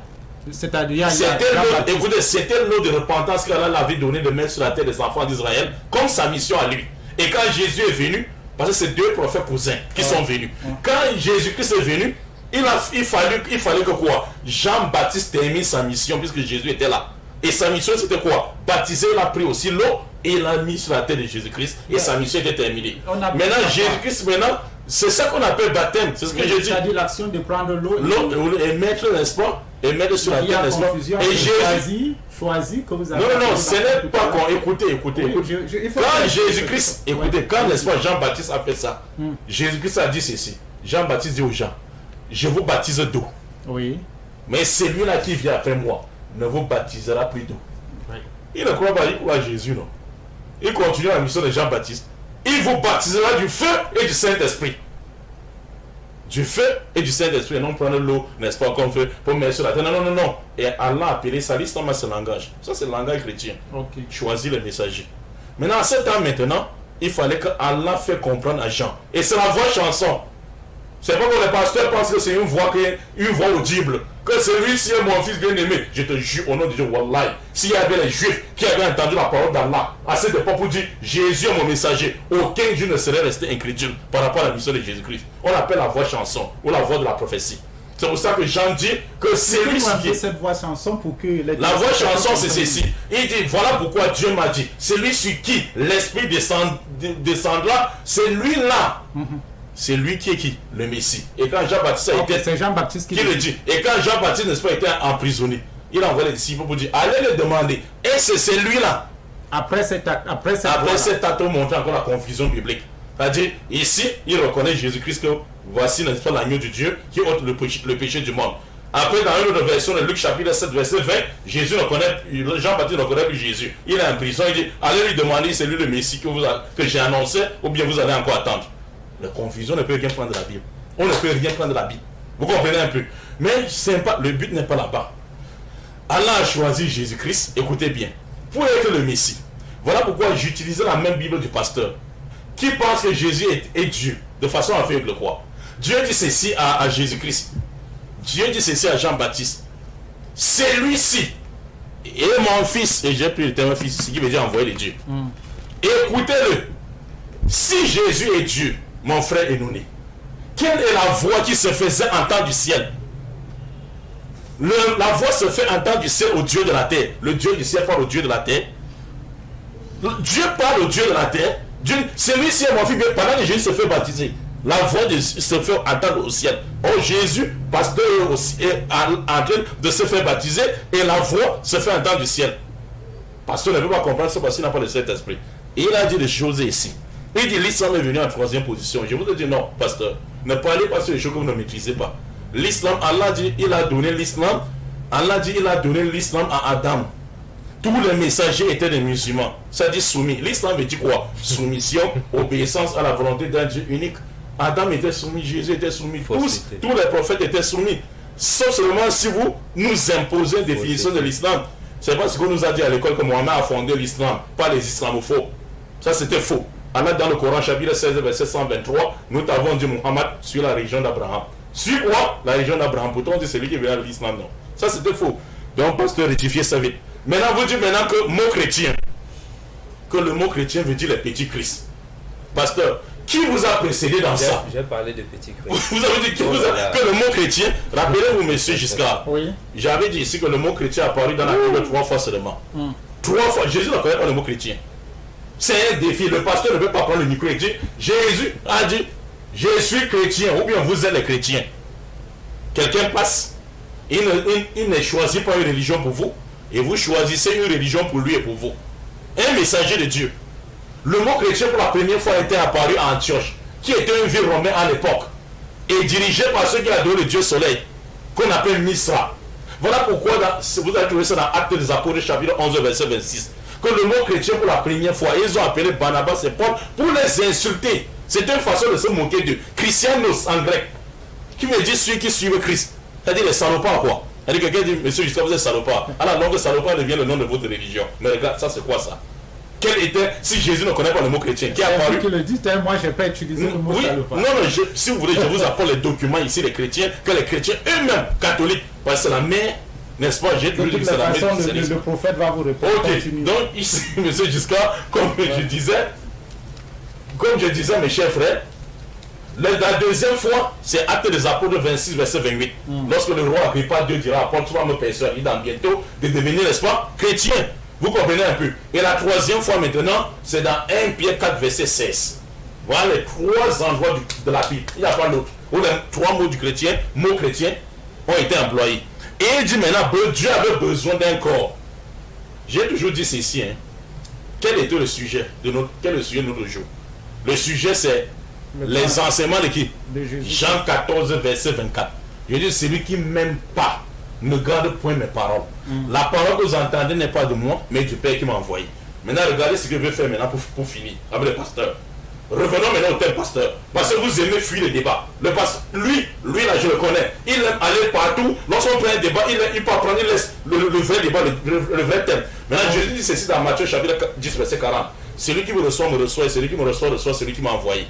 Speaker 1: C'est-à-dire
Speaker 2: c'était l'eau de repentance qu'Allah avait donné de mettre sur la tête des enfants d'Israël comme sa mission à lui. Et quand Jésus est venu, parce que c'est deux prophètes cousins qui sont venus. Quand Jésus-Christ est venu, il fallait que quoi? Jean-Baptiste termine sa mission puisque Jésus était là. Et sa mission c'était quoi? Baptiser, il a pris aussi l'eau et il l'a mis sur la tête de Jésus-Christ et sa mission était terminée. Maintenant Jésus-Christ, c'est ça qu'on appelle baptême. C'est ce que j'ai dit.
Speaker 1: C'est-à-dire l'action de prendre l'eau
Speaker 2: et mettre, n'est-ce pas? Et mettre sur la tête, n'est-ce pas? Et Jésus
Speaker 1: choisi que vous avez.
Speaker 2: Non, ce n'est pas con. Écoutez. Quand Jésus-Christ, écoutez, quand, n'est-ce pas, Jean-Baptiste a fait ça, Jésus-Christ a dit ceci.
Speaker 4: Jean-Baptiste dit aux gens, je vous baptise d'eau.
Speaker 1: Oui.
Speaker 4: Mais celui-là qui vient après moi ne vous baptisera plus d'eau. Oui. Il ne croit pas, il croit à Jésus, non. Il continue la mission de Jean-Baptiste. Il vous baptisera du feu et du Saint-Esprit. Du feu et du Saint-Esprit. Et non prendre l'eau, n'est-ce pas, comme feu, pour mettre sur la terre. Non. Et Allah a appelé ça, l'islam a ce langage. Ça, c'est le langage chrétien.
Speaker 1: Okay.
Speaker 4: Choisis les messagers. Maintenant, à ce temps maintenant, il fallait que Allah fait comprendre à Jean. Et c'est la voix chanson. C'est pas que les pasteurs pensent que c'est une voix audible. Que celui-ci est mon fils bien-aimé. Je te jure au nom de Dieu, Wallahi. S'il y avait les juifs qui avaient entendu la parole d'Allah à cette époque pour dire Jésus est mon messager, aucun Dieu ne serait resté incrédule par rapport à la mission de Jésus-Christ. On l'appelle la voix chanson ou la voix de la prophétie. C'est pour ça que Jean dit que c'est lui qui est.
Speaker 1: Cette voix chanson pour que
Speaker 4: la voix chanson, c'est ceci. Il dit voilà pourquoi Dieu m'a dit celui sur qui l'Esprit descendra, c'est lui-là. C'est lui qui est qui? Le Messie. Et quand Jean-Baptiste a été...
Speaker 1: C'est Jean-Baptiste qui
Speaker 4: le dit. Et quand Jean-Baptiste, n'est-ce pas, était emprisonné, il a envoyé les disciples pour dire, allez le demander. Et c'est celui-là.
Speaker 1: Après cet acte,
Speaker 4: on montre encore la confusion biblique. C'est-à-dire, ici, il reconnaît Jésus-Christ que voici, n'est-ce pas, l'agneau de Dieu qui ôte le péché du monde. Après, dans une autre version de Luc chapitre 7, verset 20, Jean-Baptiste ne reconnaît plus Jésus. Il est en prison, il dit, allez lui demander, c'est lui le Messie que j'ai annoncé, ou bien vous allez encore attendre. La confusion ne peut rien prendre de la Bible. On ne peut rien prendre de la Bible. Vous comprenez un peu? Mais le but n'est pas là-bas. Allah a choisi Jésus-Christ, écoutez bien, pour être le Messie. Voilà pourquoi j'utilisais la même Bible du pasteur, qui pense que Jésus est Dieu, de façon aveugle, quoi. Dieu dit ceci à Jésus-Christ. Dieu dit ceci à Jean-Baptiste. Celui-ci est mon fils, et j'ai pris le terme fils, ce qui veut dire envoyer les dieux. Écoutez-le. Si Jésus est Dieu, mon frère Enouni, quelle est la voix qui se faisait entendre du ciel? La voix se fait entendre du ciel au Dieu de la terre. Le Dieu du ciel parle au Dieu de la terre. Dieu parle au Dieu de la terre. Celui-ci est mon fils. Pendant que Jésus se fait baptiser, la voix se fait entendre au ciel. Oh, Jésus, pasteur, est en train de se faire baptiser et la voix se fait entendre du ciel. Pasteur ne peut pas comprendre ça parce qu'il n'a pas le Saint-Esprit. Et il a dit des choses ici. Il dit l'islam est venu en troisième position. Je vous ai dit non, pasteur. Ne parlez pas sur les choses que vous ne maîtrisez pas. L'islam, Allah dit, il a donné l'islam. Allah dit, il a donné l'islam à Adam. Tous les messagers étaient des musulmans. Ça dit soumis. L'islam veut dire quoi? Soumission, obéissance à la volonté d'un Dieu unique. Adam était soumis, Jésus était soumis. Tous les prophètes étaient soumis. Sauf seulement si vous nous imposez une définition de l'islam. C'est pas ce qu'on nous a dit à l'école que Mohammed a fondé l'islam, pas les islamophobes. Ça c'était faux. Allah dans le Coran chapitre 16 verset 123, nous t'avons dit Mohammed sur la région d'Abraham. Sur quoi? La région d'Abraham. Pourtant on dit celui qui vient de l'islam, non. Ça c'était faux. Donc pasteur rectifier ça vite. Maintenant vous dites maintenant que mot chrétien. Que le mot chrétien veut dire les petits Christ. Pasteur, qui vous a précédé dans ça?
Speaker 3: J'ai parlé de petits Christ.
Speaker 4: Vous avez dit que le mot chrétien, rappelez-vous monsieur Giscard. Oui. J'avais dit ici que le mot chrétien est apparu dans la Bible 3 fois seulement. 3 fois. Jésus ne connaît pas le mot chrétien. C'est un défi. Le pasteur ne peut pas prendre le micro et dire Jésus a dit je suis chrétien ou bien vous êtes les chrétiens. Quelqu'un passe. Il ne choisit pas une religion pour vous et vous choisissez une religion pour lui et pour vous. Un messager de Dieu. Le mot chrétien pour la première fois était apparu à Antioche, qui était une ville romaine à l'époque, et dirigé par ceux qui adoraient le Dieu soleil, qu'on appelle Misra. Voilà pourquoi vous avez trouvé ça dans Actes des Apôtres, chapitre 11, verset 26. Que le mot chrétien pour la première fois, ils ont appelé Barnabas et Paul pour les insulter. C'était une façon de se moquer d'eux. Christianos en grec, qui veut dire ceux qui suivent Christ. C'est-à-dire les salopards, quoi. C'est-à-dire quelqu'un dit, monsieur Justin, vous êtes salopard. À la longue, salopard devient le nom de votre religion. Mais regarde, ça c'est quoi ça? Quel était, si Jésus ne connaît pas le mot chrétien, qui a apparu?
Speaker 1: Tu le dis, moi je n'ai pas utilisé le mot salopard.
Speaker 4: Non, si vous voulez, je vous apporte les documents ici, les chrétiens, que les chrétiens eux-mêmes, catholiques, parce que c'est la mère, n'est-ce pas? J'ai toujours dit que c'est la mère.
Speaker 1: Le prophète va vous répondre.
Speaker 4: Ok, donc ici, monsieur Giscard, comme je disais, mes chers frères, la deuxième fois, c'est Actes des Apôtres 26, verset 28. Lorsque le roi Agrippa II dira à Paul, tu vas me persuader, il dans bientôt de devenir, n'est-ce pas, chrétien. Vous comprenez un peu. Et la troisième fois maintenant, c'est dans 1 Pierre 4, verset 16. Voilà les 3 endroits de la Bible. Il n'y a pas l'autre. Où les 3 mots chrétiens ont été employés. Et il dit maintenant, Dieu avait besoin d'un corps. J'ai toujours dit ceci. Quel était le sujet de notre jour? Le sujet c'est Les enseignements de qui?
Speaker 1: De Jésus.
Speaker 4: Jean 14, verset 24. Je dis, celui qui ne m'aime pas ne garde point mes paroles. La parole que vous entendez n'est pas de moi, mais du Père qui m'a envoyé. Maintenant, regardez ce que je vais faire maintenant pour finir avec le pasteur. Revenons maintenant au thème pasteur. Parce que vous aimez fuir le débat. Le pasteur, lui là, je le connais. Il aime aller partout. Lorsqu'on prend un débat, il peut apprendre, il laisse le vrai débat, le vrai thème. Maintenant, Jésus dit ceci dans Matthieu chapitre 10, verset 40. Celui qui me reçoit, et celui qui me reçoit celui qui m'a envoyé.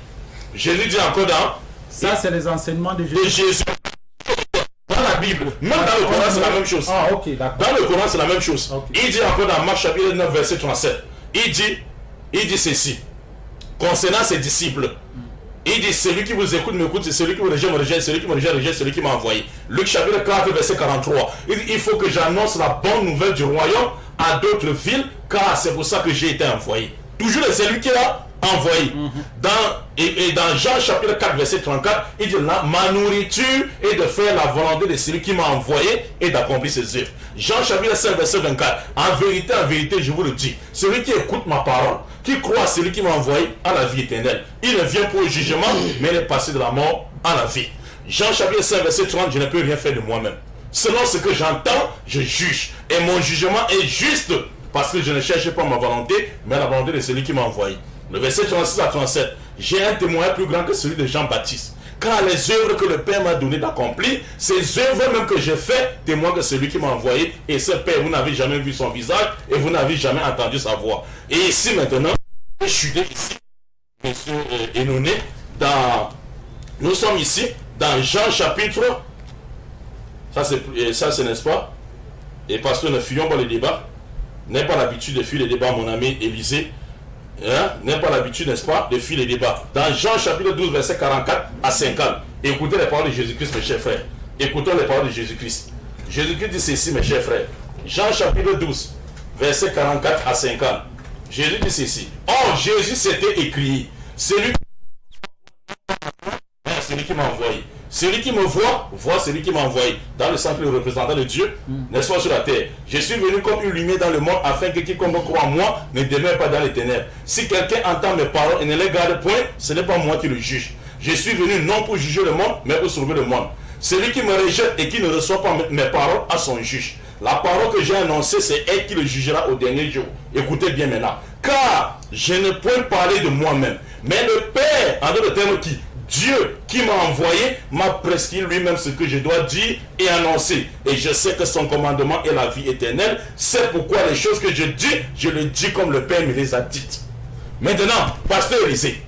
Speaker 4: Jésus dit encore dans...
Speaker 1: Ça, c'est les enseignements de Jésus.
Speaker 4: De Jésus. Dans la Bible, même dans le Coran, c'est la même chose.
Speaker 1: Ah, ok, d'accord.
Speaker 4: Dans le Coran, c'est la même chose.
Speaker 1: Okay.
Speaker 4: Il dit encore dans Marc chapitre 9, verset 37. Il dit ceci. Concernant ses disciples. Il dit, celui qui vous écoute, m'écoute, c'est celui qui me rejette, celui qui me rejette, celui qui m'a envoyé. Luc chapitre 4, verset 43. Il dit, il faut que j'annonce la bonne nouvelle du royaume à d'autres villes, car c'est pour ça que j'ai été envoyé. Toujours c'est lui qui l'a envoyé. Dans Jean chapitre 4, verset 34, il dit, ma nourriture est de faire la volonté de celui qui m'a envoyé et d'accomplir ses œuvres. Jean chapitre 5, verset 24, en vérité, je vous le dis, celui qui écoute ma parole, qui croit à celui qui m'a envoyé, à la vie éternelle. Il ne vient pour le jugement, mais il est passé de la mort à la vie. Jean chapitre 5, verset 30, je ne peux rien faire de moi-même. Selon ce que j'entends, je juge. Et mon jugement est juste, parce que je ne cherche pas ma volonté, mais la volonté de celui qui m'a envoyé. Le verset 36 à 37, j'ai un témoin plus grand que celui de Jean-Baptiste. Car les œuvres que le Père m'a donné d'accomplir, ces œuvres même que j'ai fait, témoignent que celui qui m'a envoyé. Et ce Père, vous n'avez jamais vu son visage et vous n'avez jamais entendu sa voix. Et ici maintenant, je suis ici, monsieur Enoné, nous sommes ici dans Jean chapitre, ça c'est n'est-ce pas? Et parce que ne fuyons pas les débats, n'aie pas l'habitude de fuir les débats, mon ami Élisée. N'aime pas l'habitude, n'est-ce pas, de fuir les débats. Dans Jean chapitre 12, verset 44 à 50, écoutez les paroles de Jésus-Christ, mes chers frères. Écoutons les paroles de Jésus-Christ. Jésus-Christ dit ceci, mes chers frères. Jean chapitre 12, verset 44 à 50. Jésus dit ceci. Or, Jésus s'était écrié, celui qui m'a envoyé. Celui qui me voit celui qui m'a envoyé. Dans le sens que le représentant de Dieu, n'est-ce pas, sur la terre. Je suis venu comme une lumière dans le monde afin que quiconque croit en moi ne demeure pas dans les ténèbres. Si quelqu'un entend mes paroles et ne les garde point, ce n'est pas moi qui le juge. Je suis venu non pour juger le monde, mais pour sauver le monde. Celui qui me rejette et qui ne reçoit pas mes paroles a son juge. La parole que j'ai annoncée, c'est elle qui le jugera au dernier jour. Écoutez bien maintenant. Car je ne peux parler de moi-même, mais le Père, en d'autres termes, Dieu qui m'a envoyé m'a prescrit lui-même ce que je dois dire et annoncer. Et je sais que son commandement est la vie éternelle. C'est pourquoi les choses que je dis, je le dis comme le Père me les a dites. Maintenant, pasteur Élisée,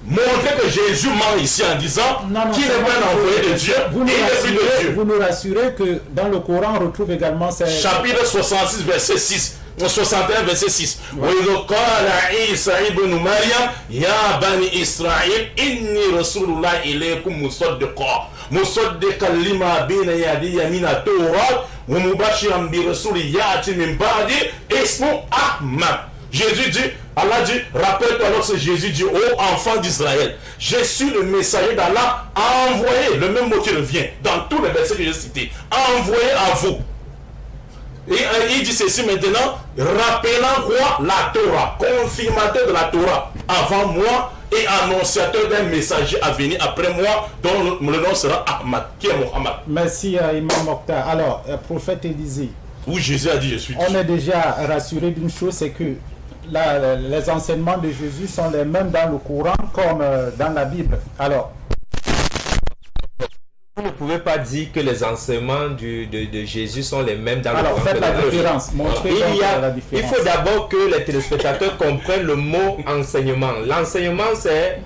Speaker 4: montrez que Jésus ment ici en disant qu'il n'est pas un envoyé de Dieu,
Speaker 1: vous nous rassurez que dans le Coran, on retrouve également ces...
Speaker 4: Chapitre 66, verset 6. 61 verset 6. وَإِذْ قَالَ عِيسَى ابْنُ مَرْيَمَ يَا بَنِي إِسْرَائِيلَ إِنِّي رَسُولُ اللَّهِ إِلَيْكُمْ مُصَدِّقًا لِمَا بَيْنَ يَدَيَّ مِنَ التَّوْرَاةِ وَمُبَشِّرًا بِرَسُولٍ يَأْتِي مِنْ بَعْدِي اسْمُهُ أَحْمَدُ. Jésus dit, Allah dit, rappelle-toi lorsque Jésus dit, ô enfant d'Israël, je suis le messager d'Allah envoyé, le même mot qui revient dans tous les versets que j'ai cités, envoyé à vous. Et il dit ceci maintenant, rappelant quoi? La Torah, confirmateur de la Torah avant moi et annonciateur d'un messager à venir après moi, dont le nom sera Ahmad, qui est Mohammed.
Speaker 1: Merci Imam Mokhtar. Alors, prophète Élisée.
Speaker 4: Où Jésus a dit je suis.
Speaker 1: On est déjà rassuré d'une chose, c'est que les enseignements de Jésus sont les mêmes dans le Coran comme dans la Bible. Alors,
Speaker 3: vous ne pouvez pas dire que les enseignements de Jésus sont les mêmes dans le Coran.
Speaker 1: Alors, faites la différence. Montrez la différence.
Speaker 3: Il faut d'abord que les téléspectateurs comprennent le mot enseignement. L'enseignement, c'est...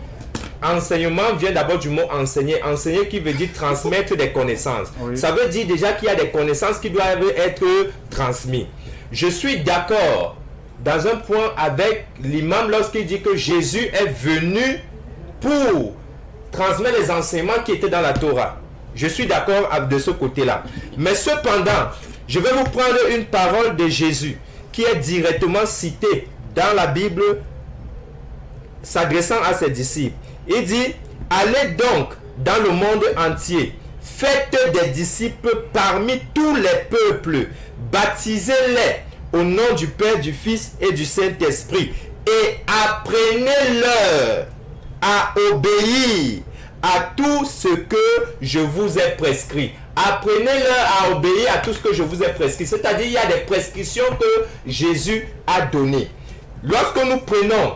Speaker 3: Enseignement vient d'abord du mot enseigner. Enseigner qui veut dire transmettre des connaissances. Oui. Ça veut dire déjà qu'il y a des connaissances qui doivent être transmises. Je suis d'accord dans un point avec l'imam lorsqu'il dit que Jésus est venu pour transmettre les enseignements qui étaient dans la Torah. Je suis d'accord de ce côté-là. Mais cependant, je vais vous prendre une parole de Jésus qui est directement citée dans la Bible s'adressant à ses disciples. Il dit, allez donc dans le monde entier, faites des disciples parmi tous les peuples, baptisez-les au nom du Père, du Fils et du Saint-Esprit et apprenez-leur à obéir à tout ce que je vous ai prescrit. Apprenez-leur à obéir à tout ce que je vous ai prescrit. C'est-à-dire, il y a des prescriptions que Jésus a données. Lorsque nous prenons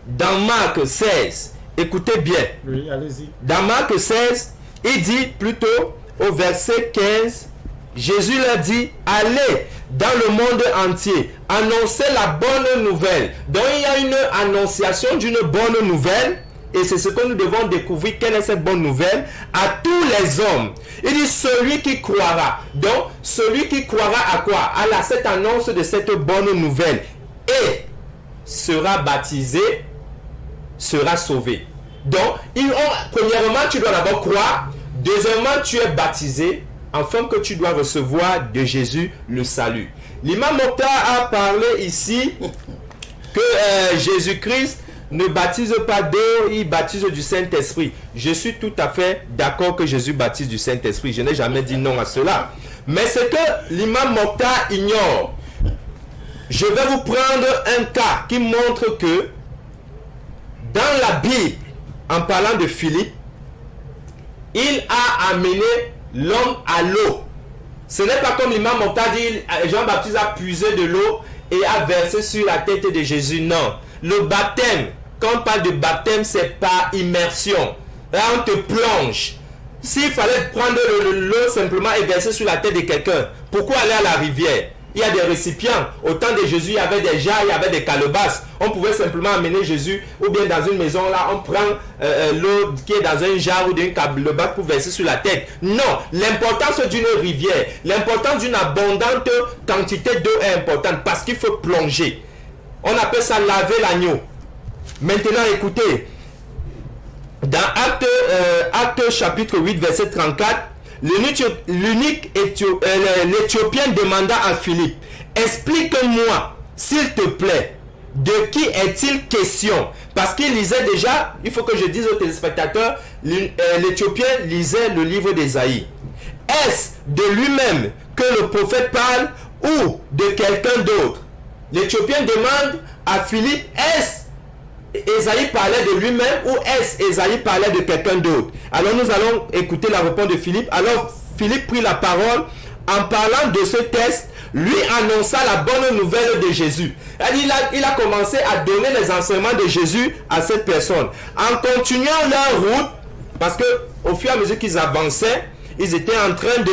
Speaker 3: dans Marc 16, écoutez bien.
Speaker 1: Oui, allez-y.
Speaker 3: Dans Marc 16, il dit plutôt au verset 15, Jésus leur dit, allez dans le monde entier, annoncez la bonne nouvelle. Donc il y a une annonciation d'une bonne nouvelle, et c'est ce que nous devons découvrir, quelle est cette bonne nouvelle, à tous les hommes. Il dit, celui qui croira. Donc, celui qui croira à quoi? À cette annonce de cette bonne nouvelle, et sera baptisé, sera sauvé. Donc, premièrement, tu dois d'abord croire. Deuxièmement, tu es baptisé, afin que tu dois recevoir de Jésus le salut. L'imam Mokhtar a parlé ici que Jésus-Christ ne baptise pas d'eau, il baptise du Saint-Esprit. Je suis tout à fait d'accord que Jésus baptise du Saint-Esprit. Je n'ai jamais dit non à cela. Mais ce que l'imam Mokhtar ignore, je vais vous prendre un cas qui montre que dans la Bible, en parlant de Philippe, il a amené l'homme à l'eau. Ce n'est pas comme l'imam Mokhtar dit, Jean-Baptiste a puisé de l'eau et a versé sur la tête de Jésus. Non. Le baptême, quand on parle de baptême, c'est par immersion. Là, on te plonge. S'il fallait prendre l'eau simplement et verser sur la tête de quelqu'un, pourquoi aller à la rivière? Il y a des récipients. Au temps de Jésus, il y avait des jarres, il y avait des calebasses. On pouvait simplement amener Jésus, ou bien dans une maison, là, on prend l'eau qui est dans un jarre ou d'une calebasse pour verser sur la tête. Non, l'importance d'une rivière, l'importance d'une abondante quantité d'eau est importante parce qu'il faut plonger. On appelle ça laver l'agneau. Maintenant, écoutez, dans Acte chapitre 8, verset 34, l'Éthiopien demanda à Philippe, explique-moi, s'il te plaît, de qui est-il question? Parce qu'il lisait déjà, il faut que je dise aux téléspectateurs, l'Éthiopien lisait le livre d'Ésaïe. Est-ce de lui-même que le prophète parle ou de quelqu'un d'autre? L'Éthiopien demande à Philippe, est-ce Ésaïe parlait de lui-même ou est-ce Ésaïe parlait de quelqu'un d'autre? Alors nous allons écouter la réponse de Philippe. Alors Philippe prit la parole en parlant de ce texte, lui annonça la bonne nouvelle de Jésus. Il a commencé à donner les enseignements de Jésus à cette personne. En continuant leur route, parce que au fur et à mesure qu'ils avançaient, ils étaient en train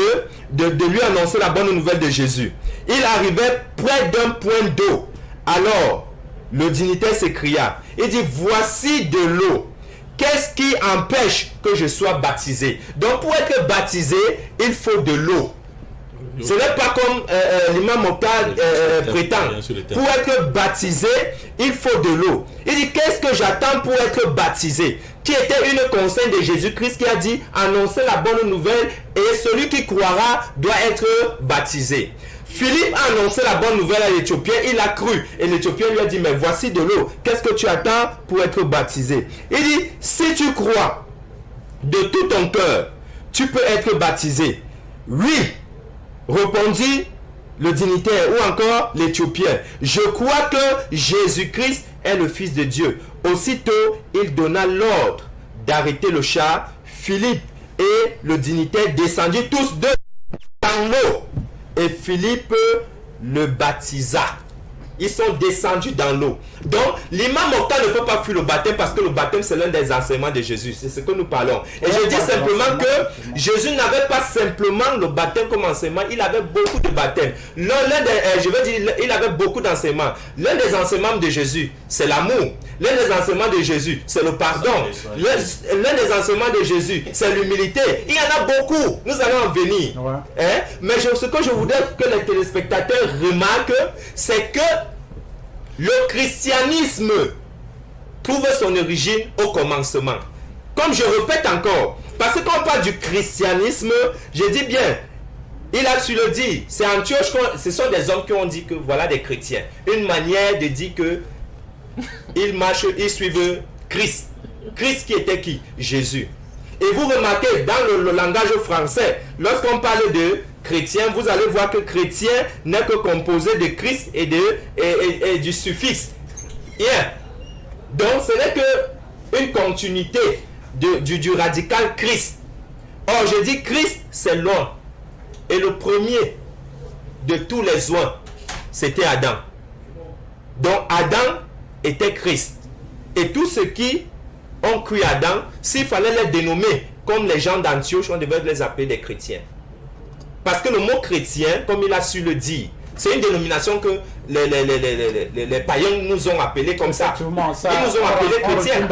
Speaker 3: de lui annoncer la bonne nouvelle de Jésus. Il arrivait près d'un point d'eau. Alors, le dignitaire s'écria, il dit, voici de l'eau. Qu'est-ce qui empêche que je sois baptisé? Donc, pour être baptisé, il faut de l'eau. Ce n'est pas comme l'imam Mokhtar prétend. Pour être baptisé, il faut de l'eau. Il dit, qu'est-ce que j'attends pour être baptisé? Qui était une consigne de Jésus-Christ qui a dit, annoncez la bonne nouvelle et celui qui croira doit être baptisé. Philippe a annoncé la bonne nouvelle à l'Éthiopien, il a cru. Et l'Éthiopien lui a dit, mais voici de l'eau. Qu'est-ce que tu attends pour être baptisé? Il dit, si tu crois de tout ton cœur, tu peux être baptisé. Oui, répondit le dignitaire ou encore l'Éthiopien. Je crois que Jésus-Christ est le Fils de Dieu. Aussitôt, il donna l'ordre d'arrêter le char. Philippe et le dignitaire descendirent tous deux dans l'eau. Et Philippe le baptisa. Ils sont descendus dans l'eau. Donc, l'imam Mokhtar ne peut pas fuir le baptême parce que le baptême, c'est l'un des enseignements de Jésus. C'est ce que nous parlons. Et je dis simplement que Jésus n'avait pas simplement le baptême comme enseignement. Il avait beaucoup de baptêmes. Il avait beaucoup d'enseignements. L'un des enseignements de Jésus, c'est l'amour. L'un des enseignements de Jésus, c'est le pardon. L'un des enseignements de Jésus, c'est l'humilité. Il y en a beaucoup. Nous allons en venir. Mais ce que je voudrais que les téléspectateurs remarquent, c'est que le christianisme trouve son origine au commencement. Comme je répète encore, parce que quand on parle du christianisme, je dis bien, il a su le dire, c'est Antioche, ce sont des hommes qui ont dit que voilà des chrétiens. Une manière de dire que ils marchent, ils suivent Christ. Christ qui était qui? Jésus. Et vous remarquez, dans le langage français, lorsqu'on parle de chrétien, vous allez voir que chrétien n'est que composé de Christ et du suffixe. Yeah. Donc ce n'est que une continuité du radical Christ. Or, je dis Christ, c'est l'un. Et le premier de tous les oins, c'était Adam. Donc, Adam était Christ. Et tous ceux qui ont cru Adam, s'il fallait les dénommer comme les gens d'Antioche, on devait les appeler des chrétiens. Parce que le mot chrétien, comme il a su le dire, c'est une dénomination que les païens nous ont appelés comme ça. Ils nous ont appelés chrétiens.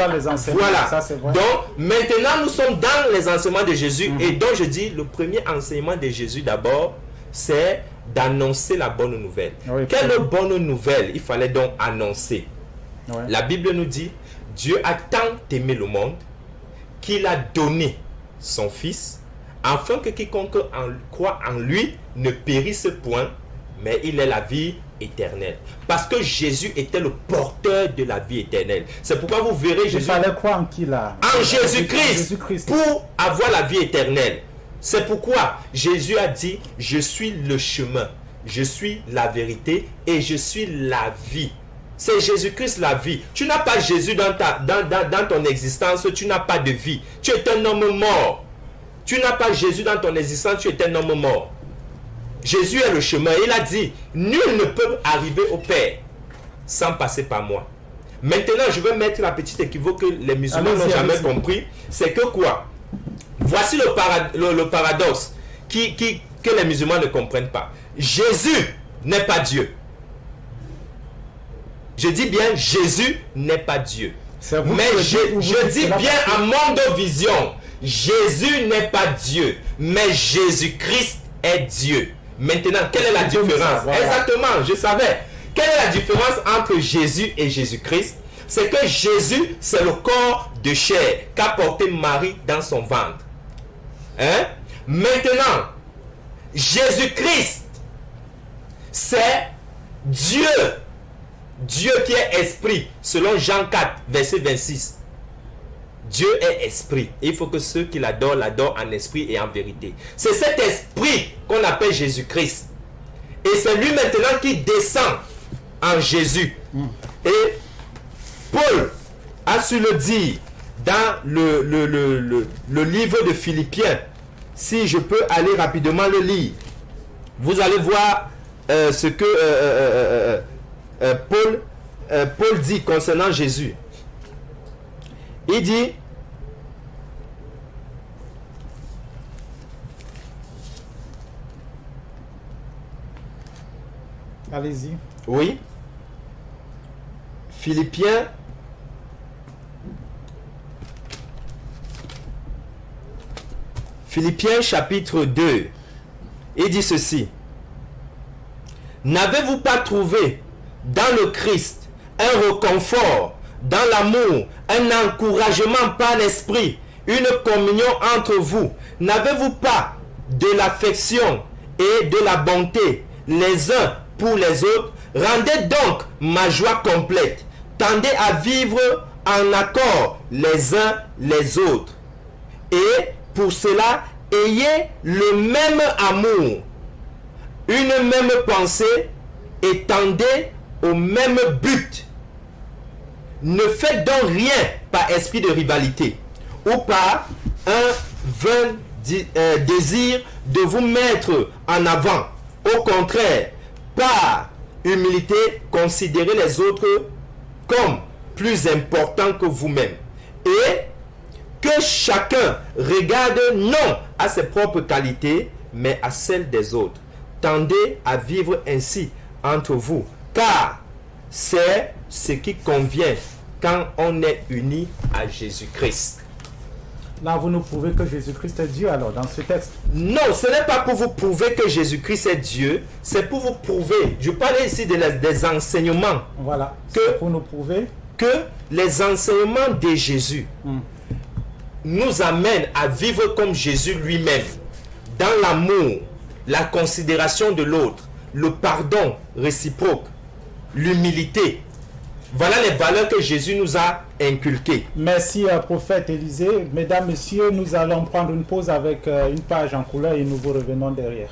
Speaker 3: Voilà.
Speaker 1: Ça, c'est vrai.
Speaker 3: Donc, maintenant, nous sommes dans les enseignements de Jésus. Et donc, je dis, le premier enseignement de Jésus, d'abord, c'est d'annoncer la bonne nouvelle.
Speaker 1: Oui,
Speaker 3: Quelle bonne nouvelle il fallait donc annoncer?
Speaker 1: Ouais.
Speaker 3: La Bible nous dit, Dieu a tant aimé le monde qu'il a donné son Fils, afin que quiconque croit en lui ne périsse point, mais il ait la vie éternelle. Parce que Jésus était le porteur de la vie éternelle. C'est pourquoi vous verrez Jésus...
Speaker 1: Il fallait croire en qui là?
Speaker 3: En Jésus-Christ, pour avoir la vie éternelle. C'est pourquoi Jésus a dit, je suis le chemin, je suis la vérité et je suis la vie. C'est Jésus-Christ la vie. Tu n'as pas Jésus dans ton existence, tu n'as pas de vie. Tu es un homme mort. Tu n'as pas Jésus dans ton existence, tu es un homme mort. Jésus est le chemin. Il a dit, nul ne peut arriver au Père sans passer par moi. Maintenant, je vais mettre la petite équivoque que les musulmans n'ont jamais compris. C'est que quoi? Voici le paradoxe que les musulmans ne comprennent pas. Jésus n'est pas Dieu. Je dis bien, Jésus n'est pas Dieu. Mais je dis bien à mon vision, Jésus n'est pas Dieu, mais Jésus-Christ est Dieu. Maintenant, quelle est la différence? Exactement, je savais. Quelle est la différence entre Jésus et Jésus-Christ? C'est que Jésus, c'est le corps de chair qu'a porté Marie dans son ventre. Hein? Maintenant, Jésus-Christ, c'est Dieu. Dieu qui est esprit, selon Jean 4, verset 26. Dieu est esprit. Et il faut que ceux qui l'adorent, l'adorent en esprit et en vérité. C'est cet esprit qu'on appelle Jésus-Christ. Et c'est lui maintenant qui descend en Jésus. Et Paul a su le dire dans le livre de Philippiens. Si je peux aller rapidement le lire, vous allez voir ce que Paul dit concernant Jésus. Il dit,
Speaker 1: allez-y.
Speaker 3: Oui. Philippiens chapitre 2. Il dit ceci. N'avez-vous pas trouvé dans le Christ un réconfort, dans l'amour, un encouragement par l'esprit, une communion entre vous? N'avez-vous pas de l'affection et de la bonté les uns pour les autres? Rendez donc ma joie complète. Tendez à vivre en accord les uns les autres. Et pour cela, ayez le même amour, une même pensée et tendez au même but. Ne faites donc rien par esprit de rivalité ou par un vain désir de vous mettre en avant. Au contraire, par humilité, considérez les autres comme plus importants que vous-même. Et que chacun regarde non à ses propres qualités, mais à celles des autres. Tendez à vivre ainsi entre vous, car c'est ce qui convient quand on est uni à Jésus-Christ.
Speaker 1: Là, vous nous prouvez que Jésus-Christ est Dieu, alors, dans ce texte?
Speaker 3: Non, ce n'est pas pour vous prouver que Jésus-Christ est Dieu, c'est pour vous prouver, je parle ici des enseignements.
Speaker 1: Voilà, pour nous prouver
Speaker 3: que les enseignements de Jésus nous amènent à vivre comme Jésus lui-même, dans l'amour, la considération de l'autre, le pardon réciproque, l'humilité. Voilà les valeurs que Jésus nous a inculquées.
Speaker 1: Merci, prophète Élisée. Mesdames, messieurs, nous allons prendre une pause avec une page en couleur et nous vous revenons derrière.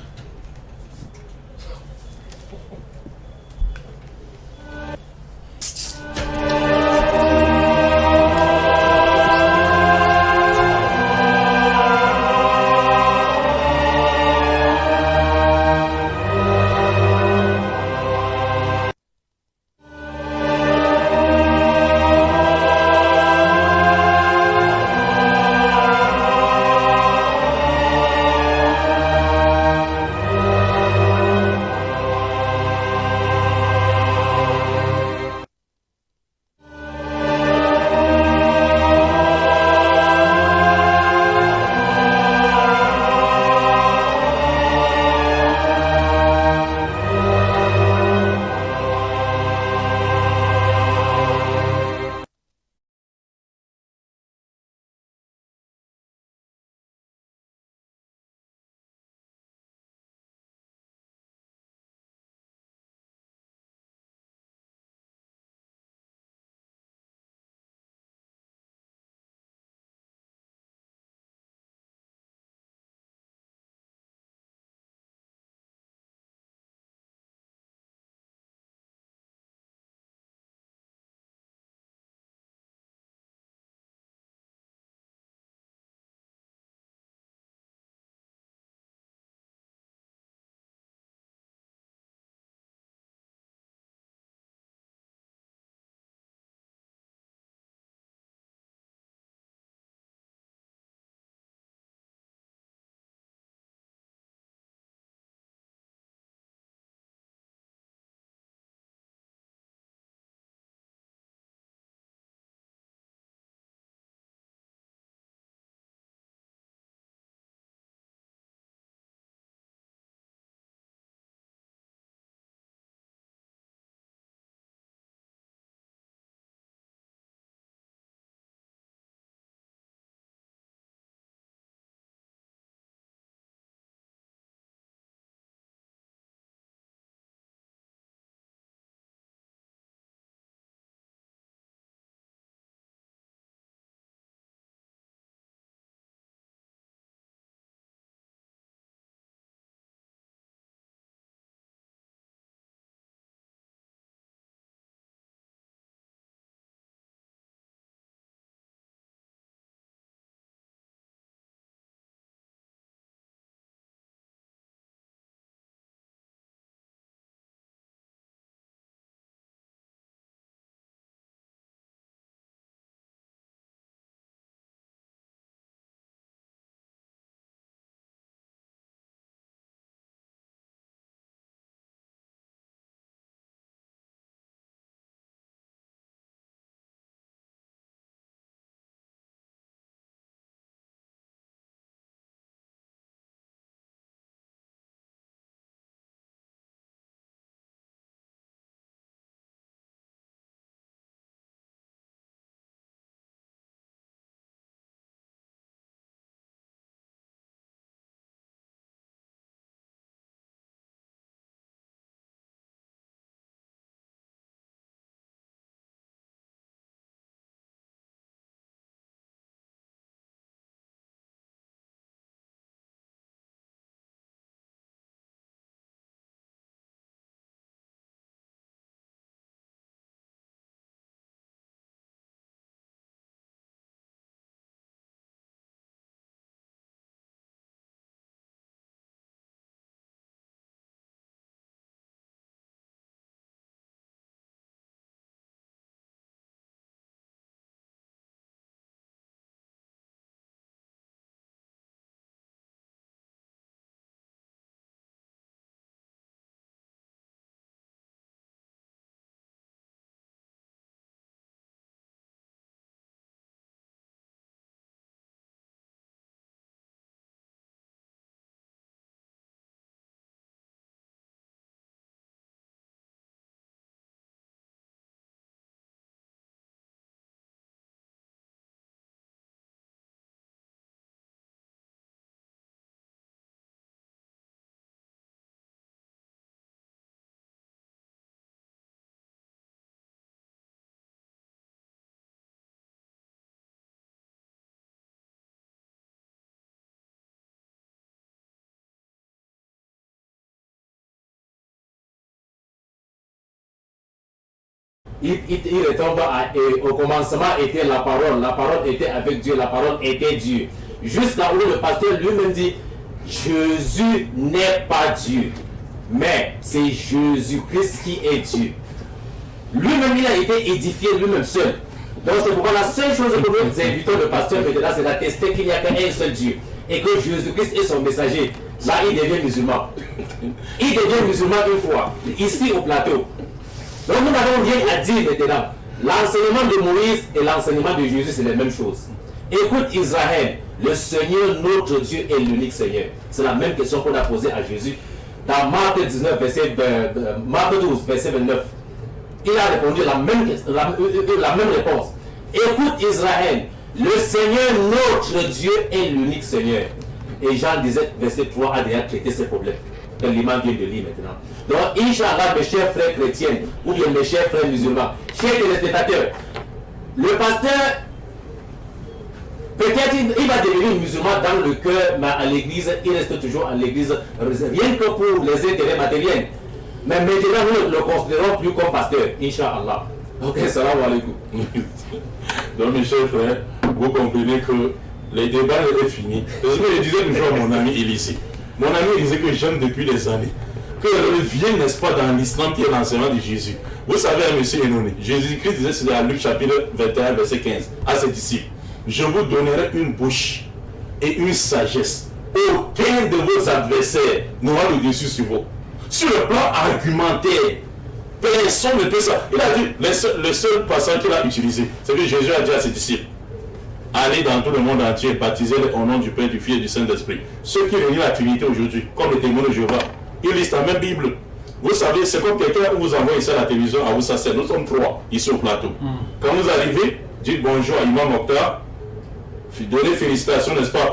Speaker 5: il retombe au commencement était la parole était avec Dieu, la parole était Dieu. Jusqu'à où le pasteur lui-même dit, Jésus n'est pas Dieu, mais c'est Jésus-Christ qui est Dieu. Lui-même, il a été édifié lui-même seul. Donc c'est pourquoi la seule chose que nous invitons le pasteur maintenant, c'est d'attester qu'il n'y a qu'un seul Dieu. Et que Jésus-Christ est son messager. Là, il devient musulman. Il devient musulman une fois, ici au plateau. Donc nous n'avons rien à dire maintenant. L'enseignement de Moïse et l'enseignement de Jésus, c'est la même chose. Écoute Israël, le Seigneur, notre Dieu, est l'unique Seigneur. C'est la même question qu'on a posée à Jésus. Dans Marc 12, verset 29. Il a répondu la même réponse. Écoute Israël, le Seigneur, notre Dieu, est l'unique Seigneur. Et Jean 17, verset 3 a déjà traité ces problèmes. Que l'imam vient de lire maintenant. Donc, Inch'Allah, mes chers frères chrétiens, ou bien mes chers frères musulmans, chers téléspectateurs, le pasteur, peut-être il va devenir musulman dans le cœur, mais à l'église, il reste toujours à l'église, rien que pour les intérêts matériels. Mais maintenant, nous ne le considérons plus comme pasteur, Inch'Allah. Ok, salam alaikum.
Speaker 4: Donc, mes chers frères, vous comprenez que les débats étaient finis. C'est ce que je disais toujours à mon ami Elisée. Mon ami disait que j'aime depuis des années. Que revient, n'est-ce pas, dans l'islam qui est l'enseignement de Jésus. Vous savez, monsieur Enoné, Jésus-Christ disait, c'est dans Luc chapitre 21, verset 15, à ses disciples, je vous donnerai une bouche et une sagesse. Aucun de vos adversaires n'aura le dessus sur vous. Sur le plan argumentaire, personne ne peut ça. Il a dit, le seul passage qu'il a utilisé, c'est que Jésus a dit à ses disciples, allez dans tout le monde entier et baptisez-les au nom du Père, du Fils et du Saint-Esprit. Ceux qui réunissent la Trinité aujourd'hui, comme les témoins de Jéhovah, ils lisent la même Bible. Vous savez, c'est comme quelqu'un vous envoie ici à la télévision, à vous ça. Nous sommes 3 ici au plateau. Quand vous arrivez, dites bonjour à Imam Mokhtar, donnez félicitations, n'est-ce pas,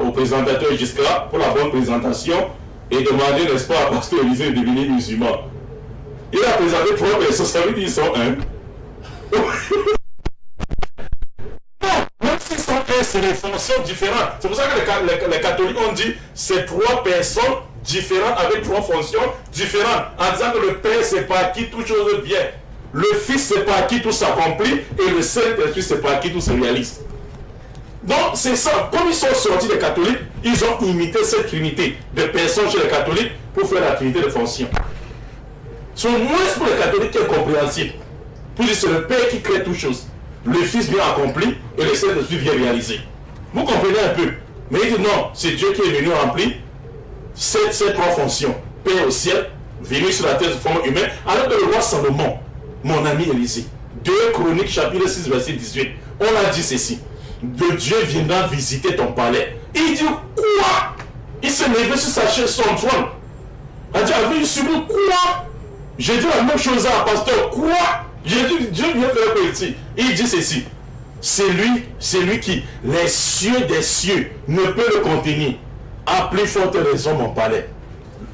Speaker 4: au présentateur Jiska pour la bonne présentation et demandez, n'est-ce pas, à Pasteur Élisée de devenir musulman. Il a présenté 3 personnes, ça veut dire qu'ils sont un. C'est des fonctions différentes. C'est pour ça que les catholiques ont dit c'est 3 personnes différentes avec 3 fonctions différentes. En disant que le Père c'est par qui toute chose vient, le Fils c'est par qui tout s'accomplit et le Saint-Esprit c'est par qui tout se réalise. Donc c'est ça. Comme ils sont sortis des catholiques, ils ont imité cette trinité de personnes chez les catholiques pour faire la trinité de fonctions. C'est au moins pour les catholiques qui est compréhensible. Pour dire c'est le Père qui crée toutes choses. Le Fils vient accomplir et le Saint-Esprit vient réaliser. Vous comprenez un peu. Mais il dit non, c'est Dieu qui est venu remplir ces 3 fonctions. Père au ciel, venu sur la terre de forme humaine. Alors que le roi Salomon, mon ami Élisée, 2 Chroniques chapitre 6 verset 18, on a dit ceci. De Dieu viendra visiter ton palais. Il dit quoi? Il s'est levé sur sa chaise, son trône. Il a dit, avez-vous subi quoi? J'ai dit la même chose à un pasteur. Quoi? J'ai dit, Dieu vient faire petit. Il dit ceci. C'est lui qui, les cieux des cieux, ne peut le contenir. À plus forte raison, mon palais.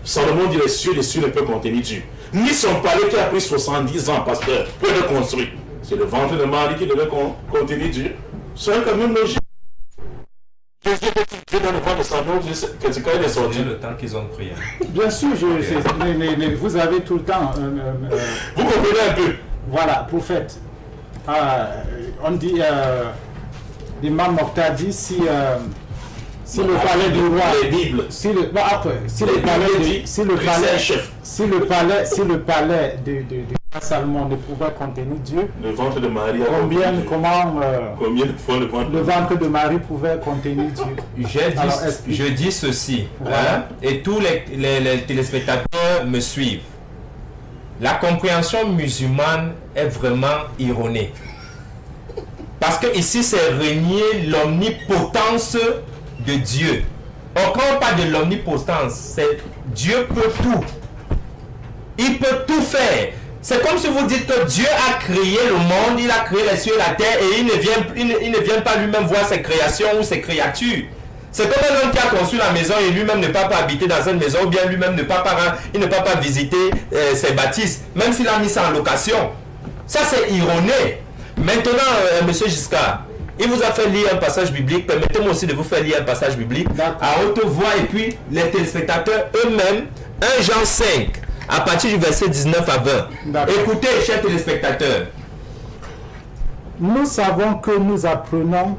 Speaker 4: Salomon dit, les cieux des cieux ne peuvent contenir Dieu. Ni son palais qui a pris 70 ans, pasteur, peut le construire. C'est le ventre de Marie qui devait contenir Dieu. C'est quand même logique. Jésus était dans le ventre de sa mère, c'est quand il est sorti.
Speaker 3: Le temps qu'ils ont prié.
Speaker 1: Bien sûr, vous avez tout le temps.
Speaker 4: Vous comprenez un peu.
Speaker 1: Voilà, prophète. On dit, l'imam Mokhtar dit si le palais du roi, si le palais de Salomon ne pouvait contenir Dieu,
Speaker 4: le ventre de Marie,
Speaker 1: combien
Speaker 4: de fois
Speaker 1: le ventre de Marie pouvait contenir Dieu?
Speaker 3: Je dis ceci, hein, et tous les téléspectateurs me suivent. La compréhension musulmane est vraiment erronée. Parce que ici, c'est régner l'omnipotence de Dieu. Or, quand on parle de l'omnipotence, c'est Dieu peut tout. Il peut tout faire. C'est comme si vous dites que Dieu a créé le monde, il a créé les cieux et la terre, et il ne vient pas lui-même voir ses créations ou ses créatures. C'est comme un homme qui a construit la maison et lui-même ne peut pas habiter dans cette maison, ou bien lui-même ne peut pas visiter ses bâtisses, même s'il a mis ça en location. Ça, c'est erroné. Maintenant, monsieur Giscard, il vous a fait lire un passage biblique. Permettez-moi aussi de vous faire lire un passage biblique à haute voix, et puis les téléspectateurs eux-mêmes, 1 Jean 5, à partir du verset 19 à 20.
Speaker 1: D'accord.
Speaker 3: Écoutez, chers téléspectateurs.
Speaker 1: Nous savons que nous appartenons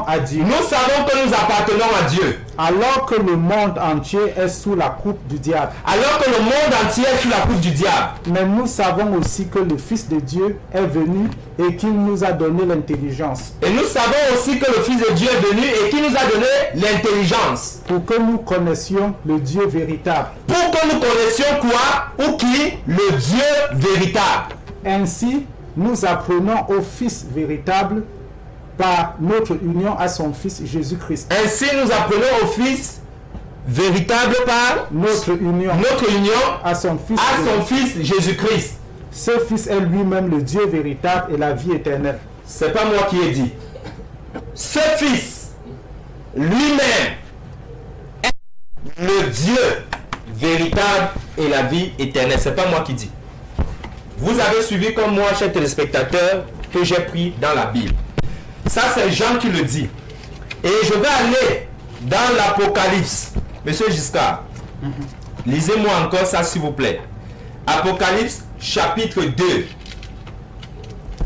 Speaker 1: à Dieu.
Speaker 3: Nous savons que nous appartenons à Dieu.
Speaker 1: Alors que le monde entier est sous la coupe du diable.
Speaker 3: Alors que le monde entier est sous la coupe du diable.
Speaker 1: Mais nous savons aussi que le Fils de Dieu est venu et qu'il nous a donné l'intelligence.
Speaker 3: Et nous savons aussi que le Fils de Dieu est venu et qu'il nous a donné l'intelligence.
Speaker 1: Pour que nous connaissions le Dieu véritable.
Speaker 3: Pour que nous connaissions quoi ou qui? Le Dieu véritable.
Speaker 1: Ainsi, nous apprenons au Fils véritable par notre union à son Fils Jésus-Christ.
Speaker 3: Ainsi, nous apprenons au Fils véritable par
Speaker 1: Notre union
Speaker 3: à son Fils Jésus-Christ.
Speaker 1: Ce Fils est lui-même le Dieu véritable et la vie éternelle.
Speaker 3: C'est pas moi qui ai dit. Ce Fils lui-même est le Dieu véritable et la vie éternelle. C'est pas moi qui dis. Vous avez suivi comme moi, chers téléspectateurs, que j'ai pris dans la Bible. Ça, c'est Jean qui le dit. Et je vais aller dans l'Apocalypse. Monsieur Giscard, lisez-moi encore ça, s'il vous plaît. Apocalypse, chapitre 2.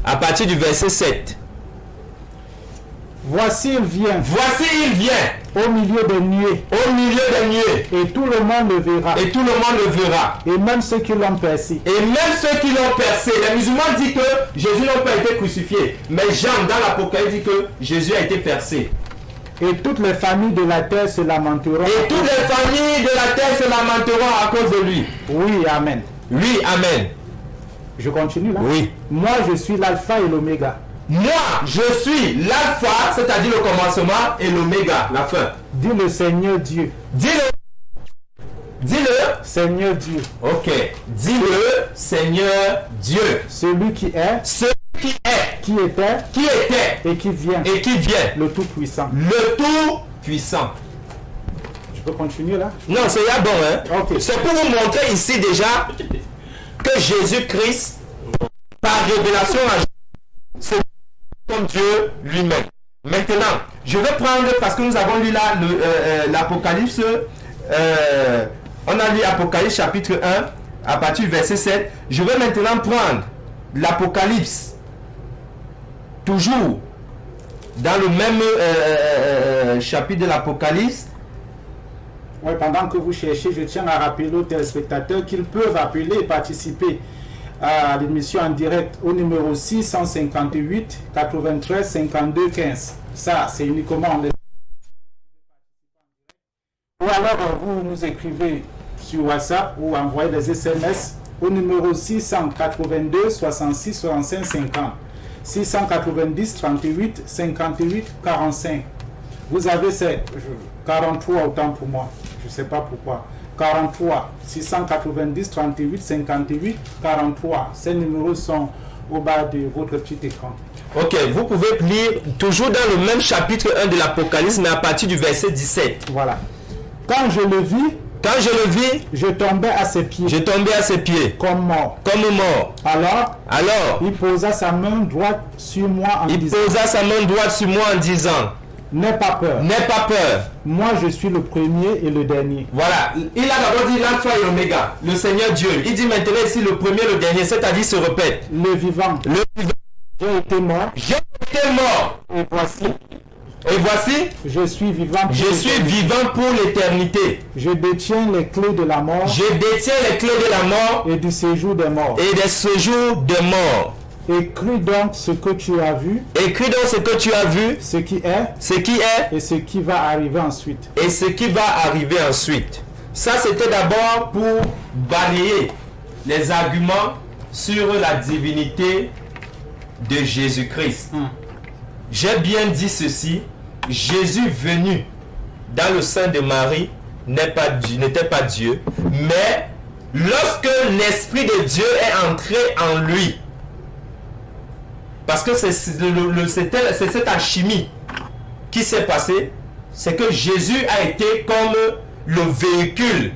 Speaker 3: À partir du verset 7.
Speaker 1: Voici il vient
Speaker 3: Voici, il vient
Speaker 1: au milieu des nuées
Speaker 3: au milieu des nuées.
Speaker 1: et tout le monde le verra.
Speaker 3: Et tout le monde le verra.
Speaker 1: Et même ceux qui l'ont percé.
Speaker 3: Et même ceux qui l'ont percé. Les musulmans disent que Jésus n'a pas été crucifié. Mais Jean, dans l'Apocalypse, dit que Jésus a été percé.
Speaker 1: Et toutes les familles de la terre se lamenteront.
Speaker 3: Et toutes les familles de la terre se lamenteront à cause de lui.
Speaker 1: Oui, amen.
Speaker 3: Oui, amen.
Speaker 1: Je continue là.
Speaker 3: Oui.
Speaker 1: Moi, je suis l'alpha et l'oméga.
Speaker 3: Moi, je suis l'alpha, c'est-à-dire le commencement, et l'oméga, la fin.
Speaker 1: Dit le Seigneur Dieu.
Speaker 3: Dis-le. Dis-le.
Speaker 1: Seigneur Dieu.
Speaker 3: Ok. Dis-le, Seigneur Dieu.
Speaker 1: Celui qui est,
Speaker 3: Celui qui est,
Speaker 1: qui était
Speaker 3: qui était
Speaker 1: et qui vient.
Speaker 3: et qui vient.
Speaker 1: Le Tout-Puissant.
Speaker 3: Le Tout-Puissant.
Speaker 1: Je peux continuer là?
Speaker 3: Non, c'est là bon, hein.
Speaker 1: Ok.
Speaker 3: C'est pour vous montrer ici déjà que Jésus-Christ, par révélation à c'est comme Dieu lui-même. Maintenant, je vais prendre, parce que nous avons lu là l'Apocalypse, on a lu Apocalypse chapitre 1, à partir du verset 7. Je vais maintenant prendre l'Apocalypse, toujours dans le même chapitre de l'Apocalypse.
Speaker 1: Oui, pendant que vous cherchez, je tiens à rappeler aux téléspectateurs qu'ils peuvent appeler et participer à l'émission en direct au numéro 658 93 52 15. Ça, c'est uniquement les... Ou alors, vous nous écrivez sur WhatsApp ou envoyez des SMS au numéro 682 66 65 50. 690 38 58 45. Vous avez ces 43 autant pour moi. Je ne sais pas pourquoi. 43 690 38 58 43. Ces numéros sont au bas de votre petit écran.
Speaker 3: Ok, vous pouvez lire toujours dans le même chapitre 1 de l'Apocalypse, mais à partir du verset 17.
Speaker 1: Voilà. Quand je le vis, je tombais à ses pieds.
Speaker 3: Je tombais à ses pieds.
Speaker 1: Comme mort.
Speaker 3: Comme mort.
Speaker 1: Alors, il posa sa main droite sur moi en disant.
Speaker 3: Il posa sa main droite sur moi en disant.
Speaker 1: N'aie pas peur.
Speaker 3: N'aie pas peur.
Speaker 1: Moi, je suis le premier et le dernier.
Speaker 3: Voilà. Il a d'abord dit l'alpha et l'oméga, le Seigneur Dieu. Il dit maintenant ici le premier et le dernier, c'est-à-dire se répète.
Speaker 1: Le vivant.
Speaker 3: Le vivant.
Speaker 1: J'ai été mort.
Speaker 3: J'ai été mort.
Speaker 1: Et voici.
Speaker 3: Et voici.
Speaker 1: Je suis vivant.
Speaker 3: Je suis vivant pour l'éternité.
Speaker 1: Je détiens les clés de la mort.
Speaker 3: Je détiens les clés de la mort.
Speaker 1: Et du séjour des morts.
Speaker 3: Et des séjours des morts.
Speaker 1: Écris donc ce que tu as vu.
Speaker 3: Écris donc ce que tu as vu.
Speaker 1: Ce qui est.
Speaker 3: Ce qui est.
Speaker 1: Et ce qui va arriver ensuite.
Speaker 3: Et ce qui va arriver ensuite. Ça, c'était d'abord pour balayer les arguments sur la divinité de Jésus-Christ. J'ai bien dit ceci. Jésus venu dans le sein de Marie n'était pas Dieu. Mais lorsque l'Esprit de Dieu est entré en lui, parce que c'est cette alchimie qui s'est passée, c'est que Jésus a été comme le véhicule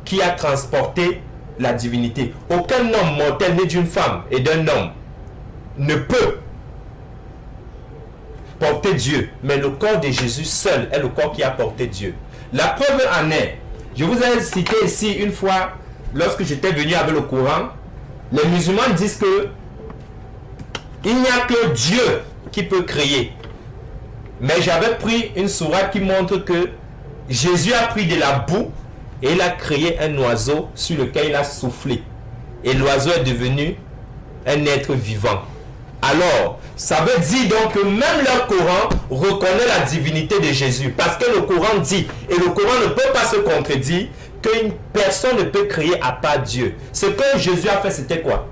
Speaker 3: qui a transporté la divinité. Aucun homme mortel né d'une femme et d'un homme ne peut porter Dieu, mais le corps de Jésus seul est le corps qui a porté Dieu. La preuve en est, je vous ai cité ici une fois lorsque j'étais venu avec le Coran, les musulmans disent que il n'y a que Dieu qui peut créer. Mais j'avais pris une sourate qui montre que Jésus a pris de la boue et il a créé un oiseau sur lequel il a soufflé. Et l'oiseau est devenu un être vivant. Alors, ça veut dire donc que même leur Coran reconnaît la divinité de Jésus. Parce que le Coran dit, et le Coran ne peut pas se contredire, qu'une personne ne peut créer à part Dieu. Ce que Jésus a fait, c'était quoi?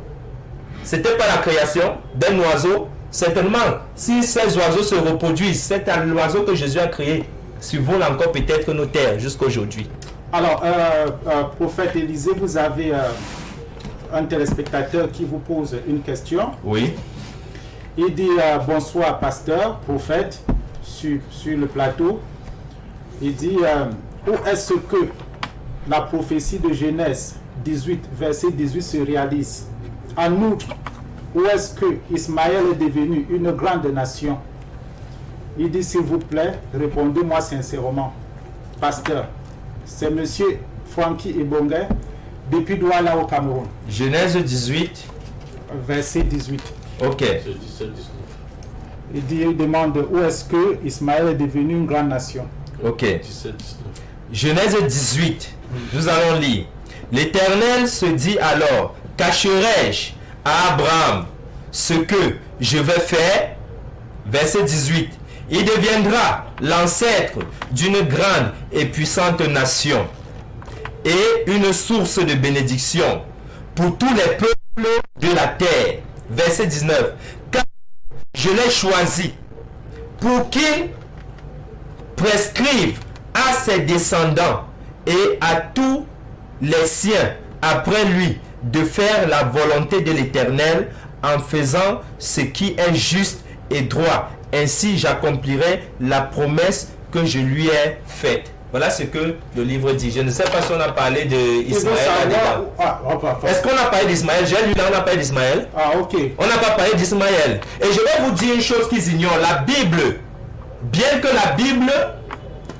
Speaker 3: C'était pas la création d'un oiseau. Certainement, si ces oiseaux se reproduisent, c'est l'oiseau que Jésus a créé. Survole encore peut-être nos terres jusqu'à aujourd'hui.
Speaker 1: Alors, prophète Élisée, vous avez un téléspectateur qui vous pose une question.
Speaker 3: Oui.
Speaker 1: Il dit bonsoir pasteur, prophète, sur le plateau. Il dit où est-ce que la prophétie de Genèse 18, verset 18 se réalise? En outre, où est-ce que Ismaël est devenu une grande nation? Il dit s'il vous plaît, répondez-moi sincèrement. Pasteur, c'est monsieur Francky Ebongue depuis Douala au Cameroun.
Speaker 3: Genèse 18.
Speaker 1: Verset 18.
Speaker 3: Ok.
Speaker 1: Il demande où est-ce que Ismaël est devenu une grande nation.
Speaker 3: Ok. Genèse 18. Nous allons lire. L'Éternel se dit alors, cacherai-je à Abraham ce que je vais faire? Verset 18. Il deviendra l'ancêtre d'une grande et puissante nation et une source de bénédiction pour tous les peuples de la terre. Verset 19. Car je l'ai choisi pour qu'il prescrive à ses descendants et à tous les siens après lui de faire la volonté de l'Éternel en faisant ce qui est juste et droit. Ainsi j'accomplirai la promesse que je lui ai faite. Voilà ce que le livre dit. Je ne sais pas si on a parlé d'Ismaël. Est-ce qu'on a parlé d'Ismaël? J'ai lu là, on a parlé d'Ismaël.
Speaker 1: Ah, ok.
Speaker 3: On n'a pas parlé d'Ismaël. Et je vais vous dire une chose qu'ils ignorent. La Bible, bien que la Bible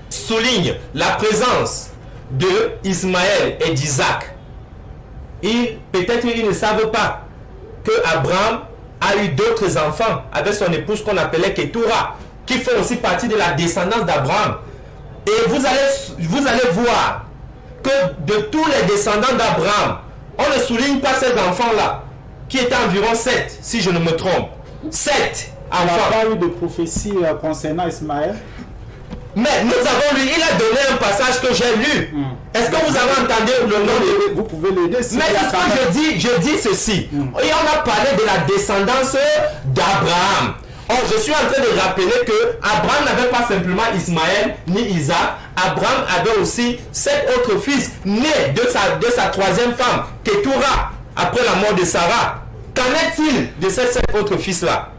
Speaker 3: souligne la présence de Ismaël et d'Isaac, peut-être ils ne savent pas que Abraham a eu d'autres enfants avec son épouse qu'on appelait Ketura, qui font aussi partie de la descendance d'Abraham. Et vous allez voir que de tous les descendants d'Abraham, on ne souligne pas ces enfants-là, qui étaient environ 7, si je ne me trompe. 7 enfants.
Speaker 1: Il n'y a pas eu de prophétie concernant Ismaël.
Speaker 3: Mais nous avons lu, il a donné un passage que j'ai lu. Est-ce que vous avez entendu le nom de...
Speaker 1: Vous pouvez l'aider.
Speaker 3: Mais c'est ce que je dis ceci. Et on a parlé de la descendance d'Abraham. Or, je suis en train de rappeler que Abraham n'avait pas simplement Ismaël ni Isaac. Abraham avait aussi 7 autres fils nés de sa troisième femme, Ketura, après la mort de Sarah. Qu'en est-il de ces 7 autres fils-là?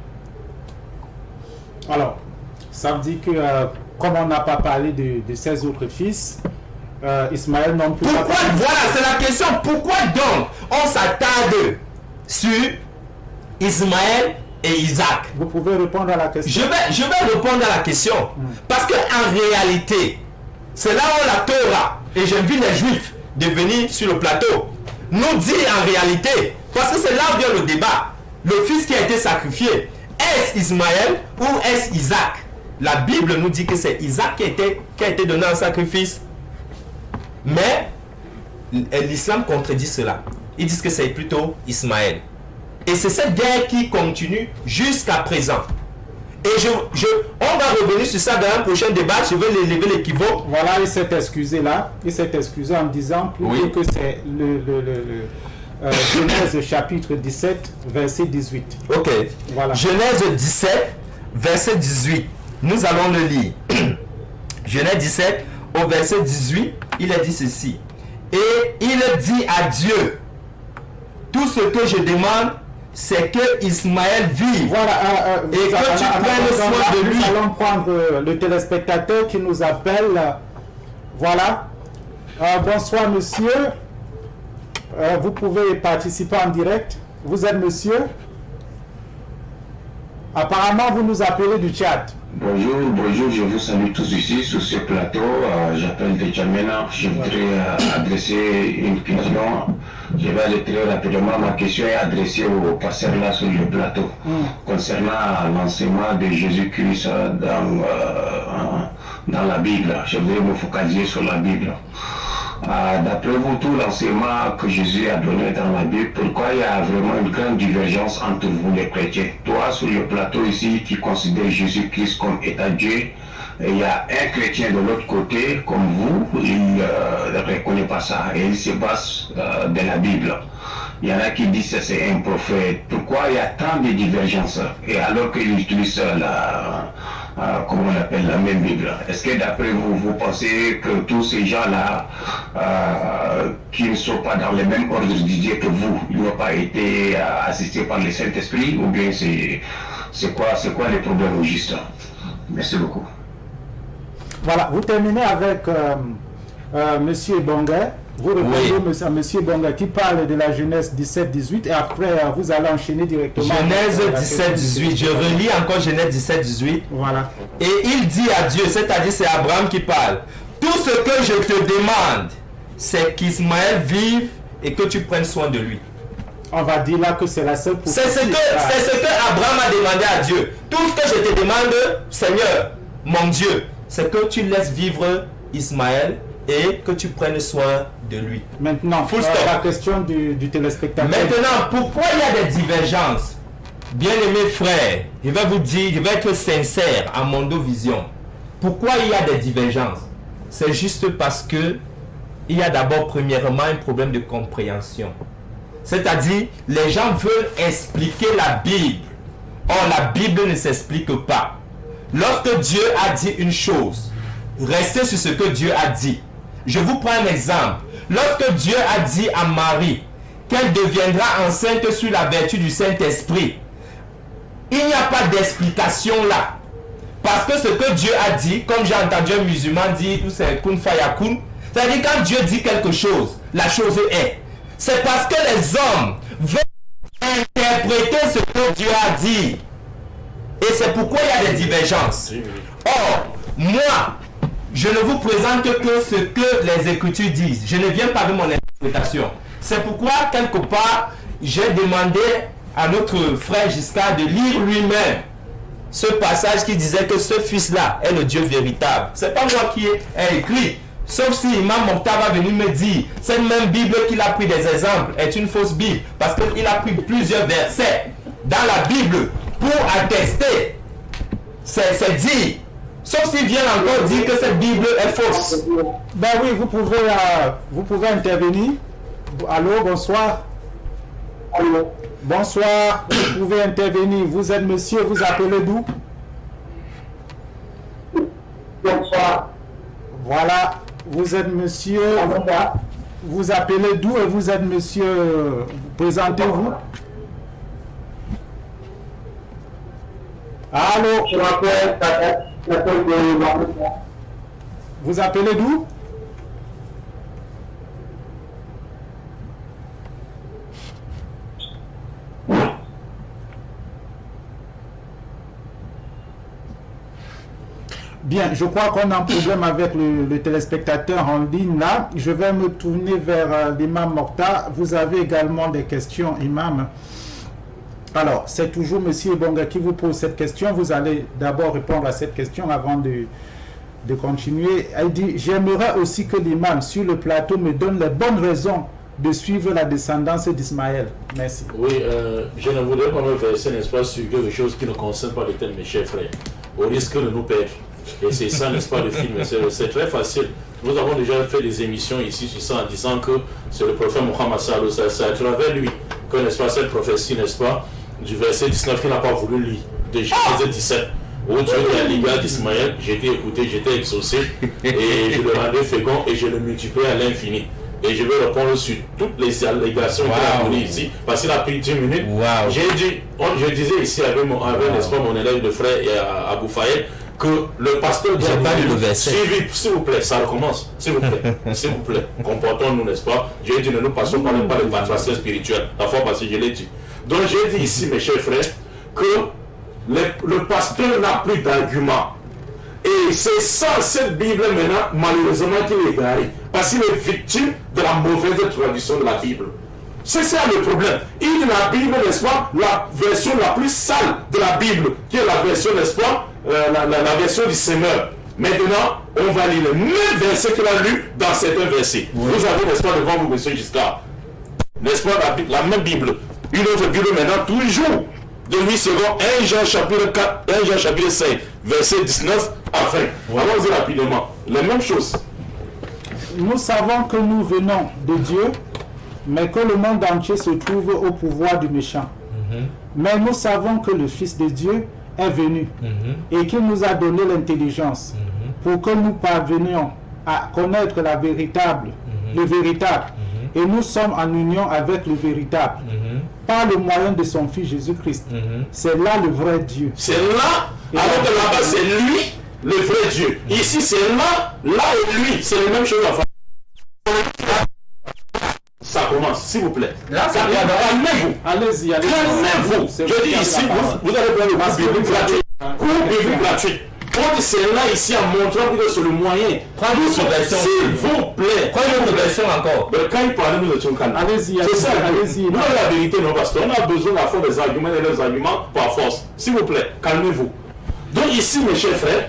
Speaker 1: Alors, ça veut dire que comme on n'a pas parlé de ses autres fils, Ismaël non plus.
Speaker 3: Pourquoi? Voilà, c'est la question. Pourquoi donc on s'attarde sur Ismaël et Isaac?
Speaker 1: Vous pouvez répondre à la question.
Speaker 3: Je vais répondre à la question. Parce qu'en réalité, c'est là où la Torah, et j'invite les Juifs de venir sur le plateau, nous dit en réalité, parce que c'est là où vient le débat, le fils qui a été sacrifié, est-ce Ismaël ou est-ce Isaac? La Bible nous dit que c'est Isaac qui a été donné en sacrifice. Mais l'islam contredit cela. Ils disent que c'est plutôt Ismaël. Et c'est cette guerre qui continue jusqu'à présent. Et on va revenir sur ça dans un prochain débat. Je vais lever l'équivoque.
Speaker 1: Voilà, il s'est excusé là. Il s'est excusé en disant plutôt que c'est Genèse chapitre 17, verset 18.
Speaker 3: Ok.
Speaker 1: Voilà.
Speaker 3: Genèse 17, verset 18. Nous allons le lire. Genèse 17, au verset 18, il a dit ceci. Et il dit à Dieu, tout ce que je demande, c'est que Ismaël vive.
Speaker 1: Voilà,
Speaker 3: et que tu prennes soin de lui.
Speaker 1: Nous allons prendre le téléspectateur qui nous appelle. Voilà. Bonsoir monsieur. Vous pouvez participer en direct. Vous êtes monsieur? Apparemment, vous nous appelez du Tchad.
Speaker 6: Bonjour, je vous salue tous ici sur ce plateau. J'appelle de Djamena. Je voudrais adresser une question. Je vais aller très rapidement. Ma question est adressée au pasteur là sur le plateau concernant l'enseignement de Jésus-Christ dans la Bible. Je voudrais me focaliser sur la Bible. D'après vous, tout l'enseignement que Jésus a donné dans la Bible, pourquoi il y a vraiment une grande divergence entre vous les chrétiens? Toi, sur le plateau ici, qui considère Jésus-Christ comme état Dieu, et il y a un chrétien de l'autre côté, comme vous, il ne reconnaît pas ça, et il se base de la Bible. Il y en a qui disent que c'est un prophète. Pourquoi il y a tant de divergences? Et alors qu'il utilise comment on appelle la même Bible. Est-ce que d'après vous, vous pensez que tous ces gens-là qui ne sont pas dans le même ordre du Dieu que vous, ils n'ont pas été assistés par le Saint-Esprit, ou bien c'est quoi les problèmes au juste? Merci beaucoup.
Speaker 1: Voilà, vous terminez avec Monsieur Bonga. Vous répondez à Monsieur Bonga qui parle de la Genèse 17-18 et après vous allez enchaîner directement.
Speaker 3: Genèse 17-18, je relis encore Genèse 17-18.
Speaker 1: Voilà.
Speaker 3: Et il dit à Dieu, c'est-à-dire c'est Abraham qui parle, tout ce que je te demande, c'est qu'Ismaël vive et que tu prennes soin de lui.
Speaker 1: On va dire là que c'est la seule prophétie.
Speaker 3: C'est ce que Abraham a demandé à Dieu. Tout ce que je te demande, Seigneur, mon Dieu, c'est que tu laisses vivre Ismaël et que tu prennes soin de lui.
Speaker 1: Maintenant, la question du téléspectateur.
Speaker 3: Maintenant, pourquoi il y a des divergences? Bien-aimés frères, je vais vous dire, je vais être sincère à Mondovision. Pourquoi il y a des divergences? C'est juste parce que il y a d'abord premièrement un problème de compréhension. C'est-à-dire, les gens veulent expliquer la Bible. Or, la Bible ne s'explique pas. Lorsque Dieu a dit une chose, restez sur ce que Dieu a dit. Je vous prends un exemple. Lorsque Dieu a dit à Marie qu'elle deviendra enceinte sous la vertu du Saint-Esprit, il n'y a pas d'explication là. Parce que ce que Dieu a dit, comme j'ai entendu un musulman dire, tout c'est kun fayakun, c'est-à-dire quand Dieu dit quelque chose, la chose est. C'est parce que les hommes veulent interpréter ce que Dieu a dit. Et c'est pourquoi il y a des divergences. Or, moi, je ne vous présente que ce que les Écritures disent. Je ne viens pas avec mon interprétation. C'est pourquoi, quelque part, j'ai demandé à notre frère Giscard de lire lui-même ce passage qui disait que ce fils-là est le Dieu véritable. C'est pas moi qui ai écrit. Sauf si Imam Mokhtar va venir me dire cette même Bible qu'il a pris des exemples est une fausse Bible. Parce qu'il a pris plusieurs versets dans la Bible pour attester. C'est dit. Sauf s'il vient encore dire que cette Bible est fausse.
Speaker 1: Ben oui, vous pouvez intervenir. Allô, bonsoir.
Speaker 7: Allô.
Speaker 1: Bonsoir, vous pouvez intervenir. Vous êtes monsieur, vous appelez d'où?
Speaker 7: Bonsoir.
Speaker 1: Voilà, vous êtes monsieur. Vous appelez d'où et vous êtes monsieur. Présentez-vous. Allô.
Speaker 7: Je m'appelle
Speaker 1: Vous appelez d'où? Bien, je crois qu'on a un problème avec le téléspectateur en ligne là. Je vais me tourner vers l'imam Mokhtar. Vous avez également des questions, imam. Alors, c'est toujours M. Bonga qui vous pose cette question. Vous allez d'abord répondre à cette question avant de continuer. Elle dit, j'aimerais aussi que l'imam sur le plateau me donne les bonnes raisons de suivre la descendance d'Ismaël. Merci.
Speaker 4: Oui, je ne voudrais pas me verser, n'est-ce pas, sur quelque chose qui ne concerne pas les thèmes, mes chers frères, au risque de nous perdre. Et c'est ça, n'est-ce pas, le film. C'est très facile. Nous avons déjà fait des émissions ici sur ça en disant que c'est le prophète Mohammed Sallallahu alayhi wa sallam. C'est à travers lui que, n'est-ce pas, cette prophétie, n'est-ce pas, du verset 19 qu'il n'a pas voulu lire, de Genèse 17, où Dieu dit à l'égard d'Ismaël, j'ai été écouté, j'étais exaucé, et je le rendais fécond et je le multipliais à l'infini. Et je vais répondre sur toutes les allégations qu'il a données ici, parce qu'il a pris 10 minutes. Je disais ici avec n'est-ce pas, mon élève de frère et Abou Faïd, que le pasteur doit suivre, s'il vous plaît, ça recommence, s'il vous plaît, comportons-nous, n'est-ce pas? J'ai dit, ne nous passons pas le patricien spirituel, la fois passée, je l'ai dit. Donc j'ai dit ici, mes chers frères, que le pasteur n'a plus d'argument. Et c'est ça, cette Bible maintenant, malheureusement, qu'il est égaré. Parce qu'il est victime de la mauvaise traduction de la Bible. C'est ça le problème. Il a la Bible, n'est-ce pas, la version la plus sale de la Bible, qui est la version, n'est-ce pas, la version du Seigneur. Maintenant, on va lire le même verset qu'il a lu dans certains versets. Oui. Vous avez, n'est-ce pas, devant vous, monsieur Giscard, n'est-ce pas, la même Bible. Une autre Bible maintenant, toujours de Louis II, 1 Jean chapitre 4, 1 Jean chapitre 5, verset 19 à 20. Allons-y rapidement. La même chose.
Speaker 1: Nous savons que nous venons de Dieu, mais que le monde entier se trouve au pouvoir du méchant. Mais nous savons que le Fils de Dieu est venu et qu'il nous a donné l'intelligence pour que nous parvenions à connaître le véritable. Et nous sommes en union avec le véritable par le moyen de son Fils Jésus-Christ. C'est là le vrai Dieu.
Speaker 4: C'est là, alors que là-bas c'est lui, le vrai Dieu. Ici c'est là et lui, c'est la même chose à faire. Ça commence, s'il vous plaît.
Speaker 1: Là,
Speaker 4: calmez-vous.
Speaker 1: Allez-y, allez-y.
Speaker 4: Calmez-vous. Je dis ici, vous allez prendre le cours biblique gratuit. Cours biblique gratuit. On dit c'est là ici en montrant que c'est le moyen.
Speaker 3: Prenez une version.
Speaker 4: S'il vous plaît.
Speaker 3: Prenez une version encore.
Speaker 4: Quand il parlait, nous étions calmes.
Speaker 1: Allez-y,
Speaker 4: c'est ça,
Speaker 1: allez-y.
Speaker 4: Nous avons la vérité, non, parce qu'on a besoin à faire des arguments et des arguments par force. S'il vous plaît, calmez-vous. Donc ici, mes chers frères,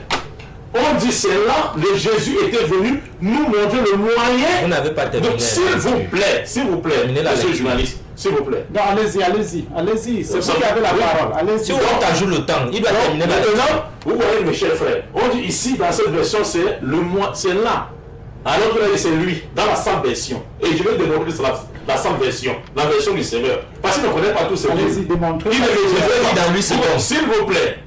Speaker 4: on dit c'est là, le Jésus était venu nous montrer le moyen.
Speaker 3: Vous n'avez pas terminé.
Speaker 4: Donc s'il vous plaît, monsieur le journaliste, s'il vous plaît.
Speaker 1: Non, allez-y. C'est vous qui avez la parole. Allez-y.
Speaker 3: Si on t'ajoute le temps, il doit terminer la lecture.
Speaker 4: Maintenant, vous voyez mes chers frères, on dit ici dans cette version c'est le moi, c'est là. Alors que là c'est lui, dans la 100 version. Et je vais démontrer la 100 version, la version du Seigneur. Parce qu'il ne connaît pas tous ces livres.
Speaker 1: Allez-y, démontrez.
Speaker 4: Il est
Speaker 3: dans lui, c'est bon.
Speaker 4: S'il vous plaît.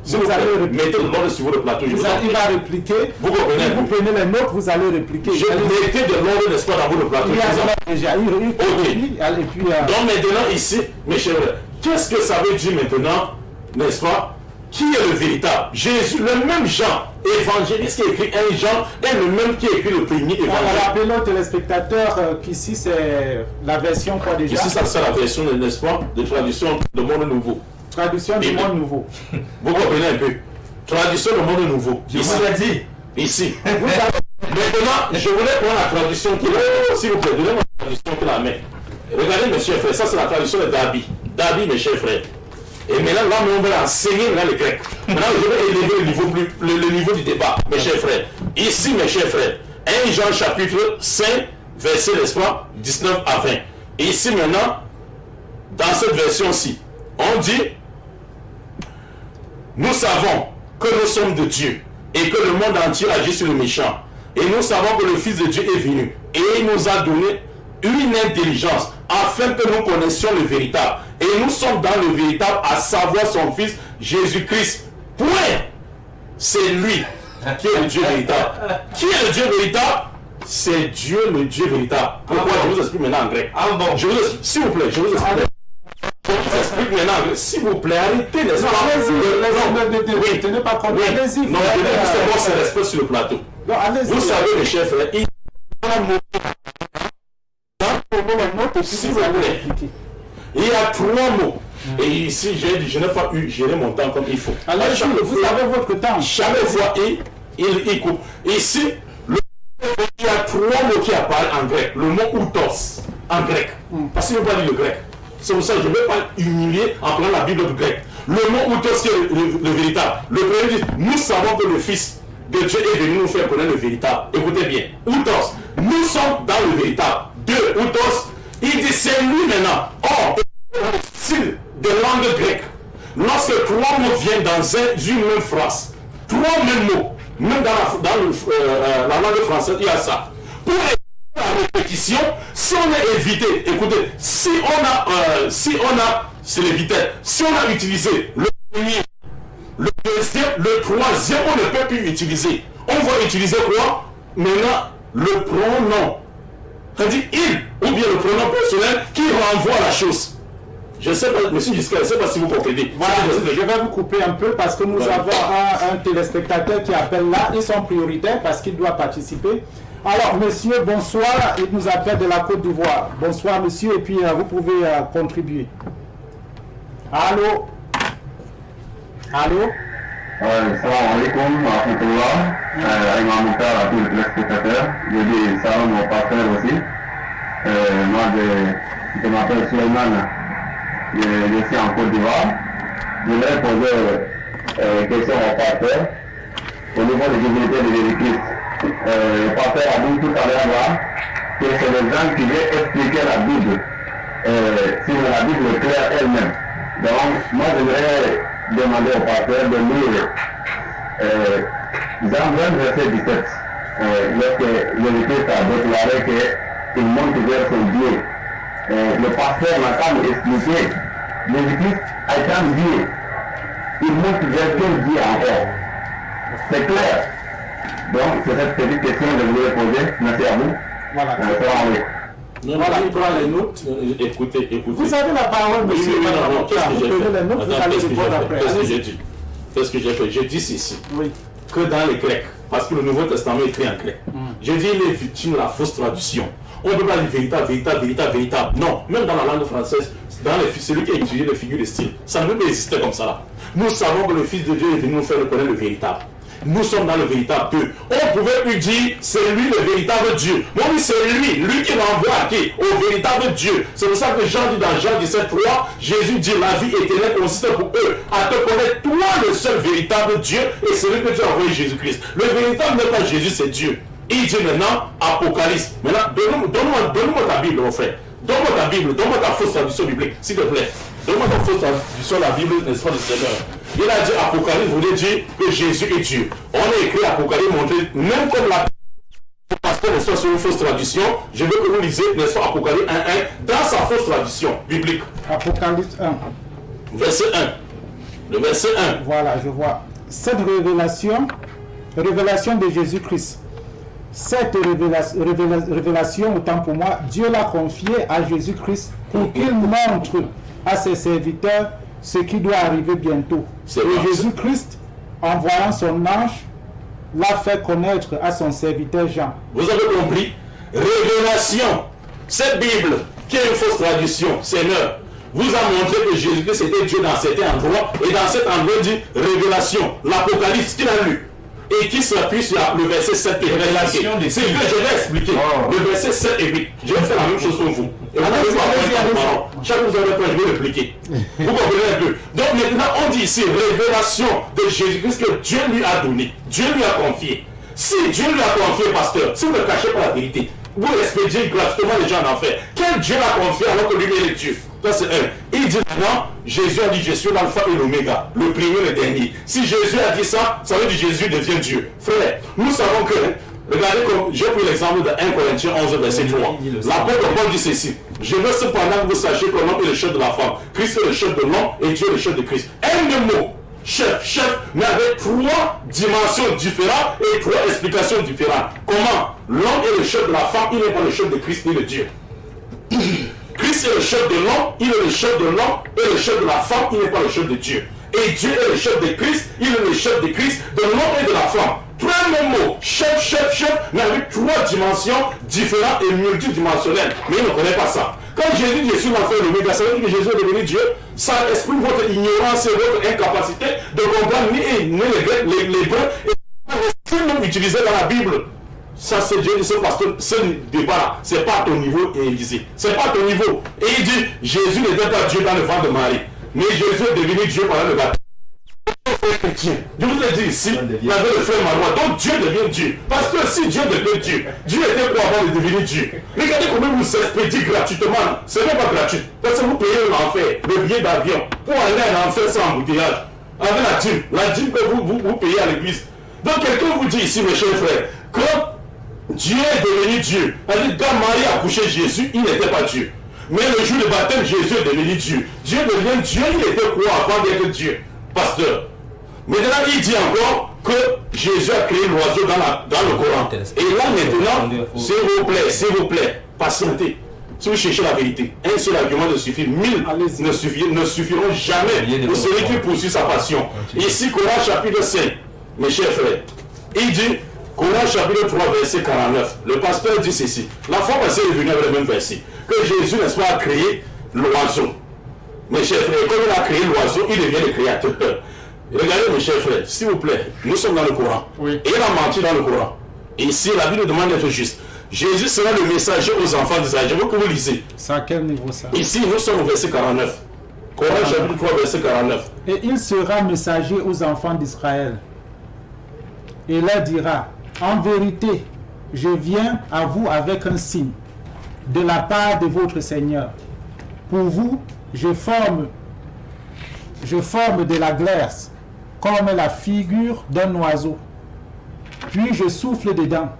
Speaker 4: Vous allez mettez le nom sur le plateau.
Speaker 1: Il va répliquer.
Speaker 4: Vous comprenez?
Speaker 1: Vous prenez les notes, vous allez répliquer.
Speaker 4: Je mettez de l'ordre, n'est-ce pas, dans le plateau. Donc maintenant ici, mes chers frères, qu'est-ce que ça veut dire maintenant, n'est-ce pas? Qui est le véritable? Jésus, le même Jean, évangéliste qui écrit un Jean, est le même qui écrit le premier évangile.
Speaker 1: Rappelons aux téléspectateurs qu'ici c'est la version quoi déjà?
Speaker 4: Ici c'est la version, n'est-ce pas, de traduction de Monde Nouveau.
Speaker 1: Traduction du Monde Nouveau.
Speaker 4: Vous comprenez un peu? Traduction du Monde Nouveau.
Speaker 3: Ici, il a dit.
Speaker 4: Ici. Maintenant, je voulais prendre la traduction qu'il a. S'il vous plaît, donnez-moi la traduction qu'il a mis. Regardez, mes chers frères, ça c'est la traduction de Darby. Darby, mes chers frères. Et maintenant, là, on va enseigner le grec. Maintenant, je vais élever le niveau du débat, mes chers frères. Ici, mes chers frères, 1 Jean chapitre 5, verset, n'est-ce pas, 19 à 20. Et ici, maintenant, dans cette version-ci, on dit, nous savons que nous sommes de Dieu et que le monde entier agit sur le méchant. Et nous savons que le Fils de Dieu est venu et il nous a donné une intelligence afin que nous connaissions le véritable. Et nous sommes dans le véritable, à savoir son Fils Jésus-Christ. Point. C'est lui qui est le Dieu véritable. Qui est le Dieu véritable? C'est Dieu, le Dieu véritable. Pourquoi? Je vous explique maintenant en grec. Je vous explique, s'il vous plaît, je vous explique. Je vous explique maintenant, s'il vous plaît, arrêtez, n'est-ce pas?
Speaker 1: Allez-y, tenez pas compte. Allez-y.
Speaker 4: Non, c'est respect sur le plateau. Vous savez, mes chers frères, il y a 3 mots. Et ici, je n'ai pas eu gérer mon temps comme il faut.
Speaker 1: Alors, vous avez votre temps.
Speaker 4: Chaque fois, il coupe. Ici, il y a 3 mots qui apparaissent en grec. Le mot outos, en grec. Parce qu'il ne veut pas dire le grec. C'est pour ça que je ne vais pas humilier en prenant la Bible du grec. Le mot outos qui est le véritable. Le premier dit, nous savons que le Fils de Dieu est venu nous faire connaître le véritable. Écoutez bien. Outos, nous sommes dans le véritable. 2, outos, il dit c'est lui maintenant. Or, style de langue grecque, lorsque 3 mots viennent dans une même phrase, 3 mêmes mots, même dans la langue française, il y a ça. Pour la répétition, si on a évité, écoutez, si on a, c'est l'éviter, si on a utilisé le premier, le deuxième, le troisième, on ne peut plus utiliser. On va utiliser quoi? Maintenant, le pronom. C'est-à-dire il, ou bien le pronom personnel qui renvoie à la chose. Je ne sais pas, monsieur Giscard, je ne sais pas si vous comprenez.
Speaker 1: Voilà, je vais vous couper un peu parce que nous avons un téléspectateur qui appelle là. Ils sont prioritaires parce qu'il doit participer. Alors, monsieur, bonsoir. Il nous appelle de la Côte d'Ivoire. Bonsoir, monsieur, et puis vous pouvez contribuer. Allô? Allô?
Speaker 6: Salam alaikum wa rahmatullah. Imam Mouktar à tous les téléspectateurs. Je dis salam au pasteur aussi. Moi, je m'appelle Suleiman. Je suis en Côte d'Ivoire. Je voudrais poser une question au pasteur au niveau de divinité de Jésus-Christ. Le pasteur a dit tout à l'heure là que c'est les gens qui viennent expliquer la Bible. Si la Bible est claire elle-même. Donc, moi, je voudrais demander au pasteur de lire Jean 20, verset 17. Lorsque Jésus-Christ a déclaré qu'il monte vers son Dieu. Le pasteur n'a qu'à nous expliquer. Jésus-Christ a été un Dieu. Il monte vers quel Dieu encore? C'est clair. Donc, c'est cette petite question que je voulais poser. Merci à vous.
Speaker 1: Voilà.
Speaker 2: Non,
Speaker 1: Voilà.
Speaker 2: il prend les notes. Écoutez.
Speaker 1: Vous avez la parole, monsieur.
Speaker 2: Non, qu'est-ce que j'ai
Speaker 1: Vous prenez les notes,
Speaker 2: fait?
Speaker 1: vous
Speaker 2: Attends,
Speaker 1: allez
Speaker 2: qu'est-ce que j'ai
Speaker 1: répondre
Speaker 2: fait?
Speaker 1: après.
Speaker 2: Qu'est-ce que
Speaker 1: Allez-y.
Speaker 2: j'ai dit? Qu'est-ce que j'ai fait? J'ai dit ceci.
Speaker 1: Oui.
Speaker 2: Que dans les Grecs, parce que le Nouveau Testament est écrit en grec, j'ai dit il est victime de la fausse traduction. On ne peut pas dire véritable. Non, même dans la langue française, celui qui a utilisé les figures de style, ça ne peut pas exister comme ça là. Nous savons que le Fils de Dieu est venu nous faire reconnaître le véritable. Nous sommes dans le véritable Dieu. On pouvait lui dire, c'est lui le véritable Dieu. Mais oui, c'est lui qui l'envoie à qui? Au véritable Dieu. C'est pour ça que Jean dit dans Jean 17, 3, Jésus dit, la vie éternelle consiste pour eux à te connaître, toi le seul véritable Dieu, et celui que tu as envoyé Jésus-Christ. Le véritable n'est pas Jésus, c'est Dieu. Il dit maintenant, Apocalypse. Maintenant, donne-moi ta Bible, mon frère. Donne-moi ta Bible, donne-moi ta fausse traduction biblique, s'il te plaît. Donne-moi ta fausse traduction de la Bible, n'est-ce pas, du Seigneur. Il a dit Apocalypse voulait dire que Jésus est Dieu. On a écrit Apocalypse, montré, même comme la pasteur, n'est-ce pas, sur une fausse traduction, je veux que vous lisez, n'est-ce pas, Apocalypse 1.1, dans sa fausse traduction biblique.
Speaker 1: Apocalypse 1.
Speaker 2: Verset 1. Le verset 1.
Speaker 1: Voilà, je vois. Cette révélation de Jésus-Christ. Cette révélation, autant pour moi, Dieu l'a confiée à Jésus-Christ pour qu'il montre à ses serviteurs ce qui doit arriver bientôt. Et Jésus-Christ, en voyant son ange, l'a fait connaître à son serviteur Jean.
Speaker 2: Vous avez compris? Révélation. Cette Bible, qui est une fausse traduction, Seigneur, vous a montré que Jésus-Christ était Dieu dans certains endroits, et dans cet endroit il dit révélation, l'Apocalypse qu'il a lu, et qui s'appuie sur le verset 7 et 8. C'est ce que je vais expliquer. Le verset 7 et 8. Je vais faire la même chose pour vous. Et vous allez voir, chaque fois que vous avez peur, je vais répliquer. Vous comprenez un peu. Donc maintenant, on dit ici révélation de Jésus-Christ que Dieu lui a donné. Dieu lui a confié. Si Dieu lui a confié, pasteur, si vous ne cachez pas la vérité, vous expédiez gratuitement les gens en enfer. Quel Dieu l'a confié alors que lui est le Dieu? Ça c'est un. Il dit maintenant, Jésus a dit je suis l'alpha et l'oméga, le premier et le dernier. Si Jésus a dit ça, ça veut dire que Jésus devient Dieu. Frère, nous savons que, regardez comme j'ai pris l'exemple de 1 Corinthiens 11 verset 3. L'apôtre Paul dit ceci. Je veux cependant que vous sachiez que l'homme est le chef de la femme, Christ est le chef de l'homme et Dieu est le chef de Christ. Un de mots. Chef, mais avec 3 dimensions différentes et 3 explications différentes. Comment? L'homme est le chef de la femme, il n'est pas le chef de Christ ni de Dieu. Christ est le chef de l'homme, il est le chef de l'homme, et le chef de la femme, il n'est pas le chef de Dieu. Et Dieu est le chef de Christ, il est le chef de Christ, de l'homme et de la femme. 3 mêmes mots, chef, mais avec 3 dimensions différentes et multidimensionnelles. Mais il ne connaît pas ça. Quand Jésus dit je suis l'enfer de l'oméga, ça veut dire que Jésus est devenu Dieu. Ça exprime votre ignorance et votre incapacité de comprendre ni les Grecs, les Hébreux, et même utilisé dans la Bible. Ça c'est Dieu, c'est parce que ce débat-là, c'est pas à ton niveau, et il disait, c'est pas à ton niveau. Et il dit, Jésus n'était pas Dieu dans le ventre de Marie, mais Jésus est devenu Dieu pendant le baptême. Je vous ai dit ici, il y avait le frère Marois, donc Dieu devient Dieu. Parce que si Dieu devient Dieu, Dieu était quoi avant de devenir Dieu? Regardez comment vous expédiez gratuitement. Ce n'est pas gratuit. Parce que vous payez l'enfer, le billet d'avion, pour aller en enfer sans embouteillage. Avec la dîme que vous payez à l'église. Donc quelqu'un vous dit ici, mes chers frères, quand Dieu est devenu Dieu, c'est-à-dire quand Marie a couché Jésus, il n'était pas Dieu. Mais le jour du baptême, Jésus est devenu Dieu. Dieu devient Dieu, il était quoi avant d'être Dieu? Pasteur. Maintenant, il dit encore que Jésus a créé l'oiseau dans le Coran. Et là maintenant, s'il vous plaît, patientez. Si vous cherchez la vérité, un seul argument ne suffit, 1000 ne suffiront jamais pour celui qui poursuit sa passion. Ici, Coran chapitre 5, mes chers frères, il dit, Coran chapitre 3, verset 49, le pasteur dit ceci. La fois passée est venue avec le même verset, que Jésus, n'est-ce pas, a créé l'oiseau. Mes chers frères, comme il a créé l'oiseau, il devient le créateur.
Speaker 4: Regardez mes chers frères, s'il vous plaît, nous sommes dans le Coran.
Speaker 1: Oui.
Speaker 4: Et il a menti dans le Coran. Et ici, la Bible demande d'être juste. Jésus sera le messager aux enfants d'Israël. Je veux que vous lisez.
Speaker 1: C'est à quel niveau ça?
Speaker 4: Ici, nous sommes au verset 49. Coran chapitre 3, verset 49.
Speaker 1: Et il sera messager aux enfants d'Israël. Et leur dira, en vérité, je viens à vous avec un signe de la part de votre Seigneur. Pour vous, je forme de la glace comme la figure d'un oiseau. Puis je souffle dedans.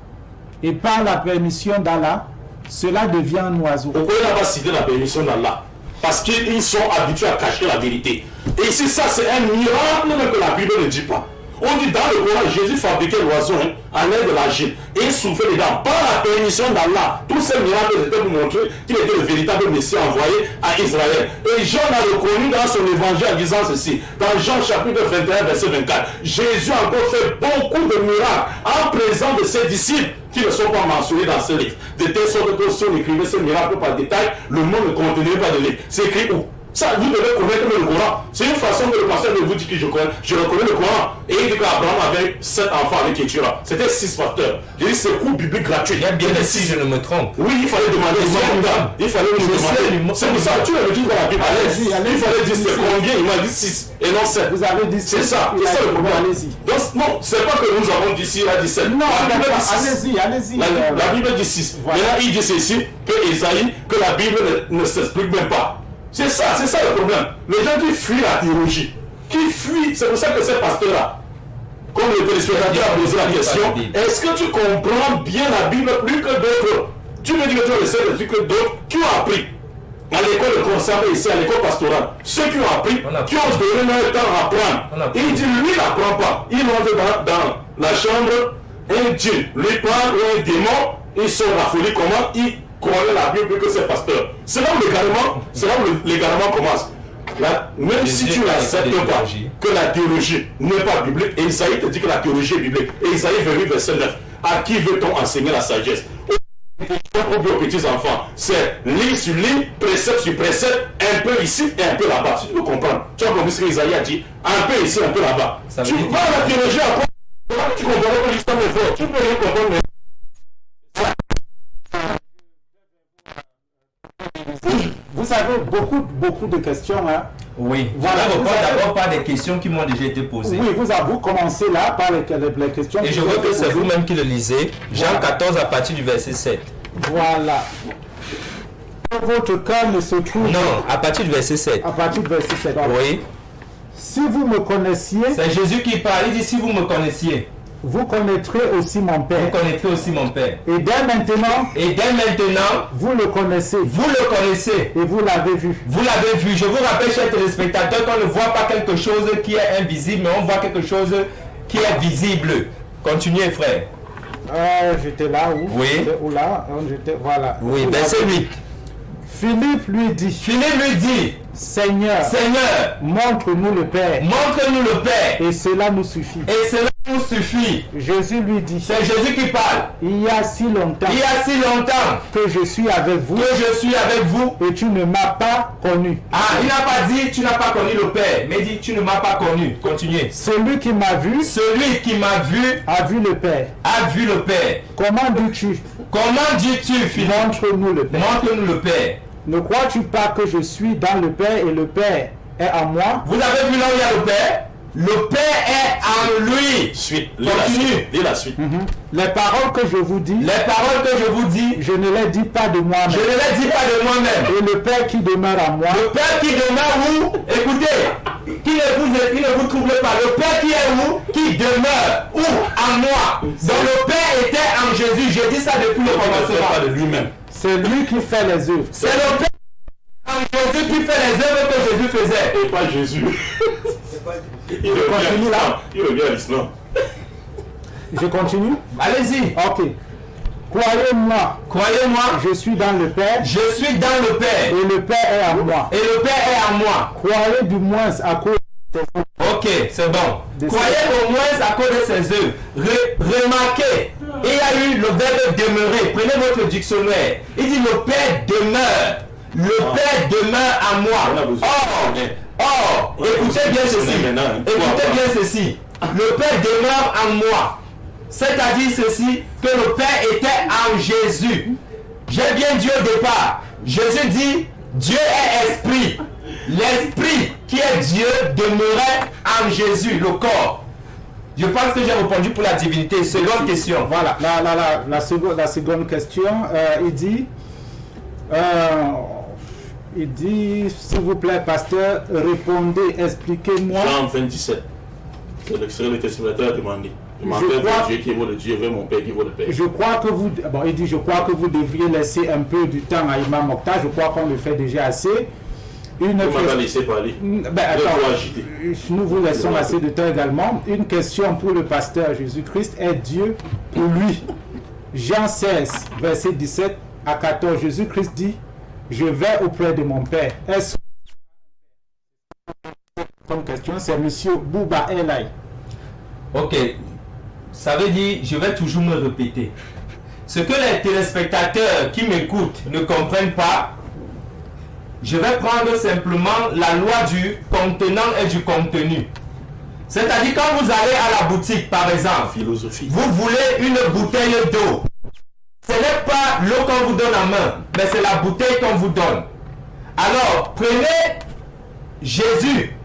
Speaker 1: Et par la permission d'Allah, cela devient un oiseau.
Speaker 4: Pourquoi il n'a pas cité la permission d'Allah? Parce qu'ils sont habitués à cacher la vérité. Et si ça c'est un miracle même que la Bible ne dit pas. On dit dans le Coran, Jésus fabriquait l'oiseau en l'aide de l'argile. Et il soufflait dedans. Par la permission d'Allah, tous ces miracles étaient pour montrer qu'il était le véritable Messie envoyé à Israël. Et Jean l'a reconnu dans son évangile en disant ceci. Dans Jean chapitre 21, verset 24. Jésus a encore fait beaucoup de miracles en présence de ses disciples qui ne sont pas mentionnés dans ce livre. De telle sorte que si on écrivait ce miracle par détail, le monde ne contenait pas de livre. C'est écrit où? Ça, vous devez connaître le Coran. C'est une façon que le pasteur de vous dit que je reconnais le Coran. Et il dit qu'Abraham avait 7 enfants avec Kétura. C'était 6 facteurs. J'ai dit c'est cours biblique gratuit.
Speaker 3: Il y a bien si je ne me trompe.
Speaker 4: Oui, il fallait demander. Il fallait nous demander. C'est pour ça que tu le dis dans la Bible.
Speaker 1: Allez-y.
Speaker 4: Il fallait dire c'est combien? Il m'a dit 6 et non 7.
Speaker 1: Vous avez dit
Speaker 4: c'est ça. C'est ça le problème.
Speaker 1: Allez-y.
Speaker 4: Donc, non, c'est pas que nous avons dit 6, il a dit 7.
Speaker 1: Non,
Speaker 4: la Bible dit 6.
Speaker 1: allez-y.
Speaker 4: La Bible dit 6.
Speaker 1: Voilà.
Speaker 4: Maintenant, il dit ceci, que Isaïe, que la Bible ne s'explique même pas. C'est ça le problème. Les gens qui fuient la théologie, qui fuient, c'est pour ça que ces pasteurs-là, comme le téléspectateur a posé la question, est-ce que tu comprends bien la Bible plus que d'autres? Tu me dis que tu as laissé plus que d'autres qui ont appris à l'école de conservé ici, à l'école pastorale. Ceux qui ont appris, qui ont donné leur temps à apprendre. Et il dit, lui, il n'apprend pas. Il entre dans la chambre, un djinn lui parle, ou un démon, ils sont raffolés comment il connaît la Bible que c'est pasteur. C'est là où l'égarement commence. Là, même si tu n'acceptes pas que la théologie n'est pas biblique, et Isaïe te dit que la théologie est biblique, et Isaïe 28 verset 9, à qui veut-on enseigner la sagesse? Aux petits enfants, c'est ligne sur ligne, précepte sur précepte, un peu ici et un peu là-bas. Si tu peux comprendre, tu as compris ce que Isaïe a dit, un peu ici, un peu là-bas. Tu parles la théologie après, tu comprends que l'histoire est forte, tu peux rien comprendre. Mais...
Speaker 1: Vous avez beaucoup de questions. Hein?
Speaker 3: Oui,
Speaker 1: Voilà,
Speaker 3: je vais répondre d'abord par des questions qui m'ont déjà été posées.
Speaker 1: Oui, vous commencez là par les questions.
Speaker 3: Et je veux que c'est vous-même qui le lisez. Jean 14 à partir du verset 7.
Speaker 1: Voilà. Votre cœur ne se trouve.
Speaker 3: Non, à partir du verset 7.
Speaker 1: À partir du verset 7.
Speaker 3: Oui.
Speaker 1: Si vous me connaissiez.
Speaker 3: C'est Jésus qui parle. Il dit si vous me connaissiez.
Speaker 1: Vous connaîtrez aussi mon Père.
Speaker 3: Vous connaîtrez aussi mon Père.
Speaker 1: Et dès maintenant.
Speaker 3: Et dès maintenant.
Speaker 1: Vous le connaissez.
Speaker 3: Vous le connaissez.
Speaker 1: Et vous l'avez vu.
Speaker 3: Vous l'avez vu. Je vous rappelle, chers téléspectateurs, qu'on ne voit pas quelque chose qui est invisible, mais on voit quelque chose qui est visible. Continuez, frère.
Speaker 1: J'étais là où?
Speaker 3: Oui.
Speaker 1: Où là? Voilà.
Speaker 3: Oui, verset 8.
Speaker 1: Philippe lui dit. Seigneur, montre-nous le Père.
Speaker 3: Montre-nous le Père.
Speaker 1: Et cela nous suffit.
Speaker 3: Et cela nous suffit.
Speaker 1: Jésus lui dit.
Speaker 3: C'est Jésus qui parle.
Speaker 1: Il y a si longtemps. Que je suis avec vous.
Speaker 3: Et
Speaker 1: tu ne m'as pas connu.
Speaker 3: Ah, il n'a pas dit tu n'as pas connu le Père, mais il dit tu ne m'as pas connu. Continuez.
Speaker 1: Celui qui m'a vu. A vu le Père. Comment dis-tu,
Speaker 3: Philippe? Montre-nous le Père.
Speaker 1: Ne crois-tu pas que je suis dans le Père et le Père est en moi?
Speaker 3: Vous avez vu là où il y a le Père? Le Père est en lui.
Speaker 4: Continue. Lis la suite.
Speaker 1: Les paroles que je vous dis. Je ne les dis pas de moi-même. Et le Père qui demeure en moi.
Speaker 3: Le Père qui demeure où? Écoutez, qui ne vous trouble pas. Le Père qui est où? Qui demeure où? En moi. Donc le Père était en Jésus. J'ai dit ça depuis le commencement.
Speaker 4: Pas de lui-même.
Speaker 1: C'est lui qui fait les œuvres.
Speaker 3: C'est le Père en Jésus qui fait les œuvres que Jésus faisait.
Speaker 4: Et pas Jésus. Il revient à l'islam.
Speaker 1: Je continue?
Speaker 3: Allez-y.
Speaker 1: Ok. Croyez-moi, je suis dans le Père. Et le Père est en moi. Croyez du moins à cause de ses œuvres.
Speaker 3: Ok, c'est bon. Croyez au moins à cause de ses œuvres. Remarquez, il y a eu le verbe demeurer. Prenez votre dictionnaire. Il dit le Père demeure. Le Père demeure en moi. Or, Or, écoutez bien ceci. Écoutez bien ceci. Le Père demeure en moi. C'est-à-dire ceci, que le Père était en Jésus. J'ai bien dit au départ. Jésus dit, Dieu est esprit. L'esprit qui est Dieu demeurait en Jésus, le corps. Je pense que j'ai répondu pour la divinité. Seconde question.
Speaker 1: Voilà, la seconde question, il dit, s'il vous plaît, pasteur, répondez, expliquez-moi.
Speaker 4: Jean 27. C'est le testamenteur a demandé. Je m'appelle Dieu qui vaut le Dieu, vers mon Père qui vaut le Père.
Speaker 1: Je crois que vous, bon, il dit, je crois que vous devriez laisser un peu du temps à Imam Mokhtar. Je crois qu'on le fait déjà assez.
Speaker 4: Vous m'avez laissé parler.
Speaker 1: Nous vous laissons assez de temps également. Une question pour le pasteur. Jésus-Christ est Dieu pour lui. Jean 16, verset 17 à 14. Jésus-Christ dit, je vais auprès de mon Père. Est-ce comme question, c'est monsieur Bouba Elay.
Speaker 3: Ok. Ça veut dire, je vais toujours me répéter. Ce que les téléspectateurs qui m'écoutent ne comprennent pas, je vais prendre simplement la loi du contenant et du contenu. C'est-à-dire quand vous allez à la boutique, par exemple,
Speaker 4: philosophie.
Speaker 3: Vous voulez une bouteille d'eau. Ce n'est pas l'eau qu'on vous donne en main, mais c'est la bouteille qu'on vous donne. Alors, prenez Jésus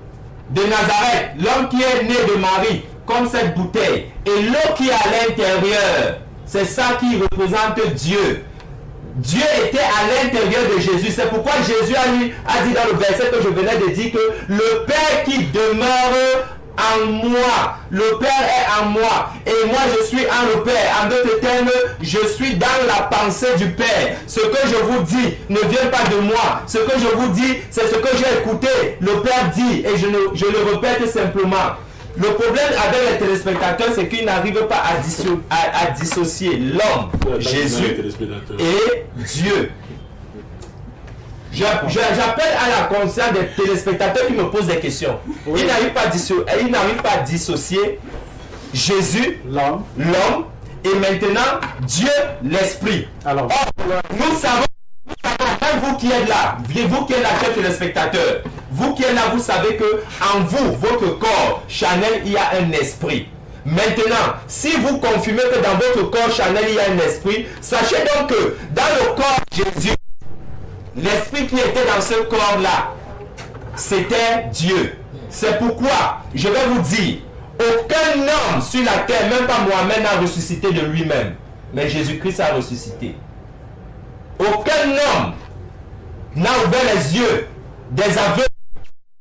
Speaker 3: de Nazareth, l'homme qui est né de Marie, comme cette bouteille. Et l'eau qui est à l'intérieur, c'est ça qui représente Dieu. Dieu était à l'intérieur de Jésus. C'est pourquoi Jésus a dit dans le verset que je venais de dire que le Père qui demeure en moi, le Père est en moi et moi je suis en le Père. En d'autres termes, je suis dans la pensée du Père. Ce que je vous dis ne vient pas de moi. Ce que je vous dis, c'est ce que j'ai écouté. Le Père dit et je le répète simplement. Le problème avec les téléspectateurs, c'est qu'ils n'arrivent pas à dissocier l'homme, Jésus et Dieu. J'appelle à la conscience des téléspectateurs qui me posent des questions. Ils n'arrivent pas à dissocier Jésus, l'homme, et maintenant Dieu, l'esprit. Alors, nous savons, même vous qui êtes là, vous qui êtes là, chers téléspectateurs, vous qui êtes là, vous savez que en vous, votre corps charnel, il y a un esprit. Maintenant, si vous confirmez que dans votre corps charnel, il y a un esprit, sachez donc que dans le corps de Jésus, l'esprit qui était dans ce corps-là, c'était Dieu. C'est pourquoi, je vais vous dire, aucun homme sur la terre, même pas Mohamed, n'a ressuscité de lui-même. Mais Jésus-Christ a ressuscité. Aucun homme n'a ouvert les yeux des aveugles.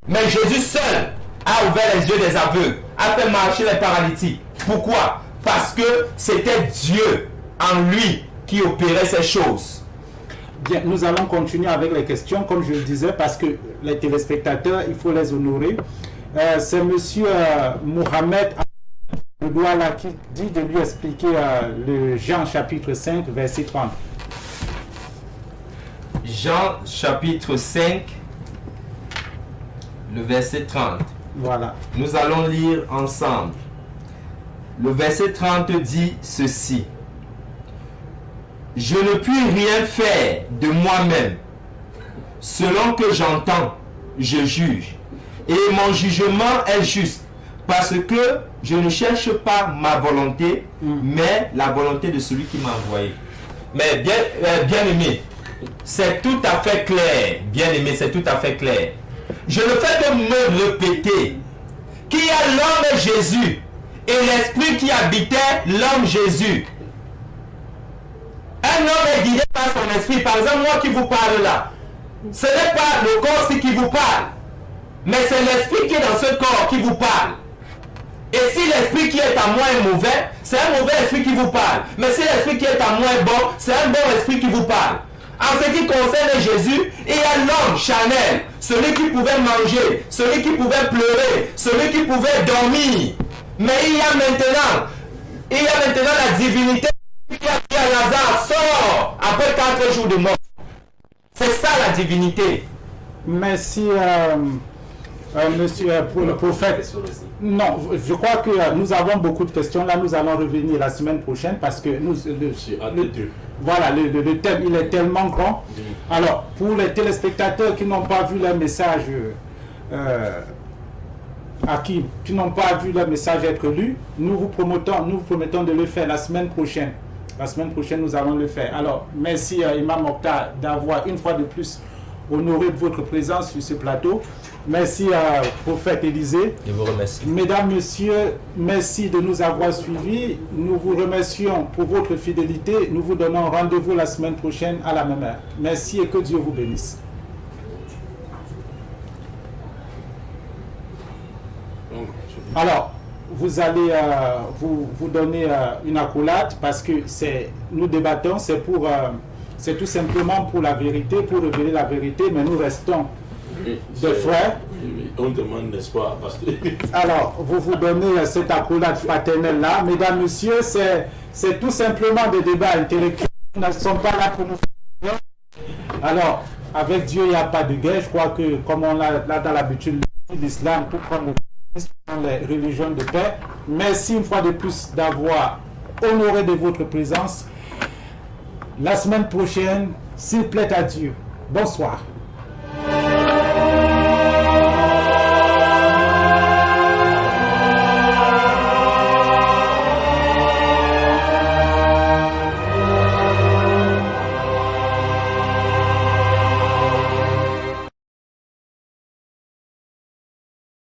Speaker 3: Mais Jésus seul a ouvert les yeux des aveugles, a fait marcher les paralytiques. Pourquoi? Parce que c'était Dieu en lui qui opérait ces choses.
Speaker 1: Bien, nous allons continuer avec les questions, comme je le disais, parce que les téléspectateurs, il faut les honorer. C'est monsieur Mohamed Abouala qui dit de lui expliquer le Jean chapitre 5, verset 30.
Speaker 3: Jean chapitre 5, le verset 30.
Speaker 1: Voilà.
Speaker 3: Nous allons lire ensemble. Le verset 30 dit ceci. Je ne puis rien faire de moi-même. Selon que j'entends, je juge. Et mon jugement est juste. Parce que je ne cherche pas ma volonté, mais la volonté de celui qui m'a envoyé. Mais bien aimé, c'est tout à fait clair. Bien aimé, c'est tout à fait clair. Je ne fais que me répéter qu'il y a l'homme Jésus et l'esprit qui habitait l'homme Jésus. Un homme est guidé par son esprit. Par exemple, moi qui vous parle là, ce n'est pas le corps qui vous parle, mais c'est l'esprit qui est dans ce corps qui vous parle. Et si l'esprit qui est en moi est mauvais, c'est un mauvais esprit qui vous parle. Mais si l'esprit qui est en moi est bon, c'est un bon esprit qui vous parle. En ce qui concerne Jésus, il y a l'homme charnel, celui qui pouvait manger, celui qui pouvait pleurer, celui qui pouvait dormir. Mais il y a maintenant la divinité qui a dit à Lazare, sort après 4 jours de mort. C'est ça la divinité.
Speaker 1: Merci, monsieur, pour le prophète. Non, je crois que nous avons beaucoup de questions. Là, nous allons revenir la semaine prochaine parce que voilà, le thème, il est tellement grand. Alors, pour les téléspectateurs qui n'ont pas vu le message à qui n'ont pas vu leur message être lu, nous vous promettons de le faire la semaine prochaine. La semaine prochaine, nous allons le faire. Alors, merci Imam Mokhtar d'avoir une fois de plus honoré de votre présence sur ce plateau. Merci prophète Élisée.
Speaker 3: Je vous remercie.
Speaker 1: Mesdames, Messieurs, merci de nous avoir suivis. Nous vous remercions pour votre fidélité. Nous vous donnons rendez-vous la semaine prochaine à la même heure. Merci et que Dieu vous bénisse. Alors, vous allez vous donner une accolade parce que nous débattons, c'est tout simplement pour la vérité, pour révéler la vérité, mais nous restons des frères.
Speaker 4: On demande, n'est-ce pas, pasteur?
Speaker 1: Alors, vous donnez cette accolade fraternelle-là. Mesdames, Messieurs, c'est tout simplement des débats intellectuels. Nous ne sommes pas là pour nous faire. Alors, avec Dieu, il n'y a pas de guerre. Je crois que, comme on l'a dans l'habitude, l'islam, pour prendre les religions de paix. Merci une fois de plus d'avoir honoré de votre présence. La semaine prochaine, s'il plaît à Dieu. Bonsoir.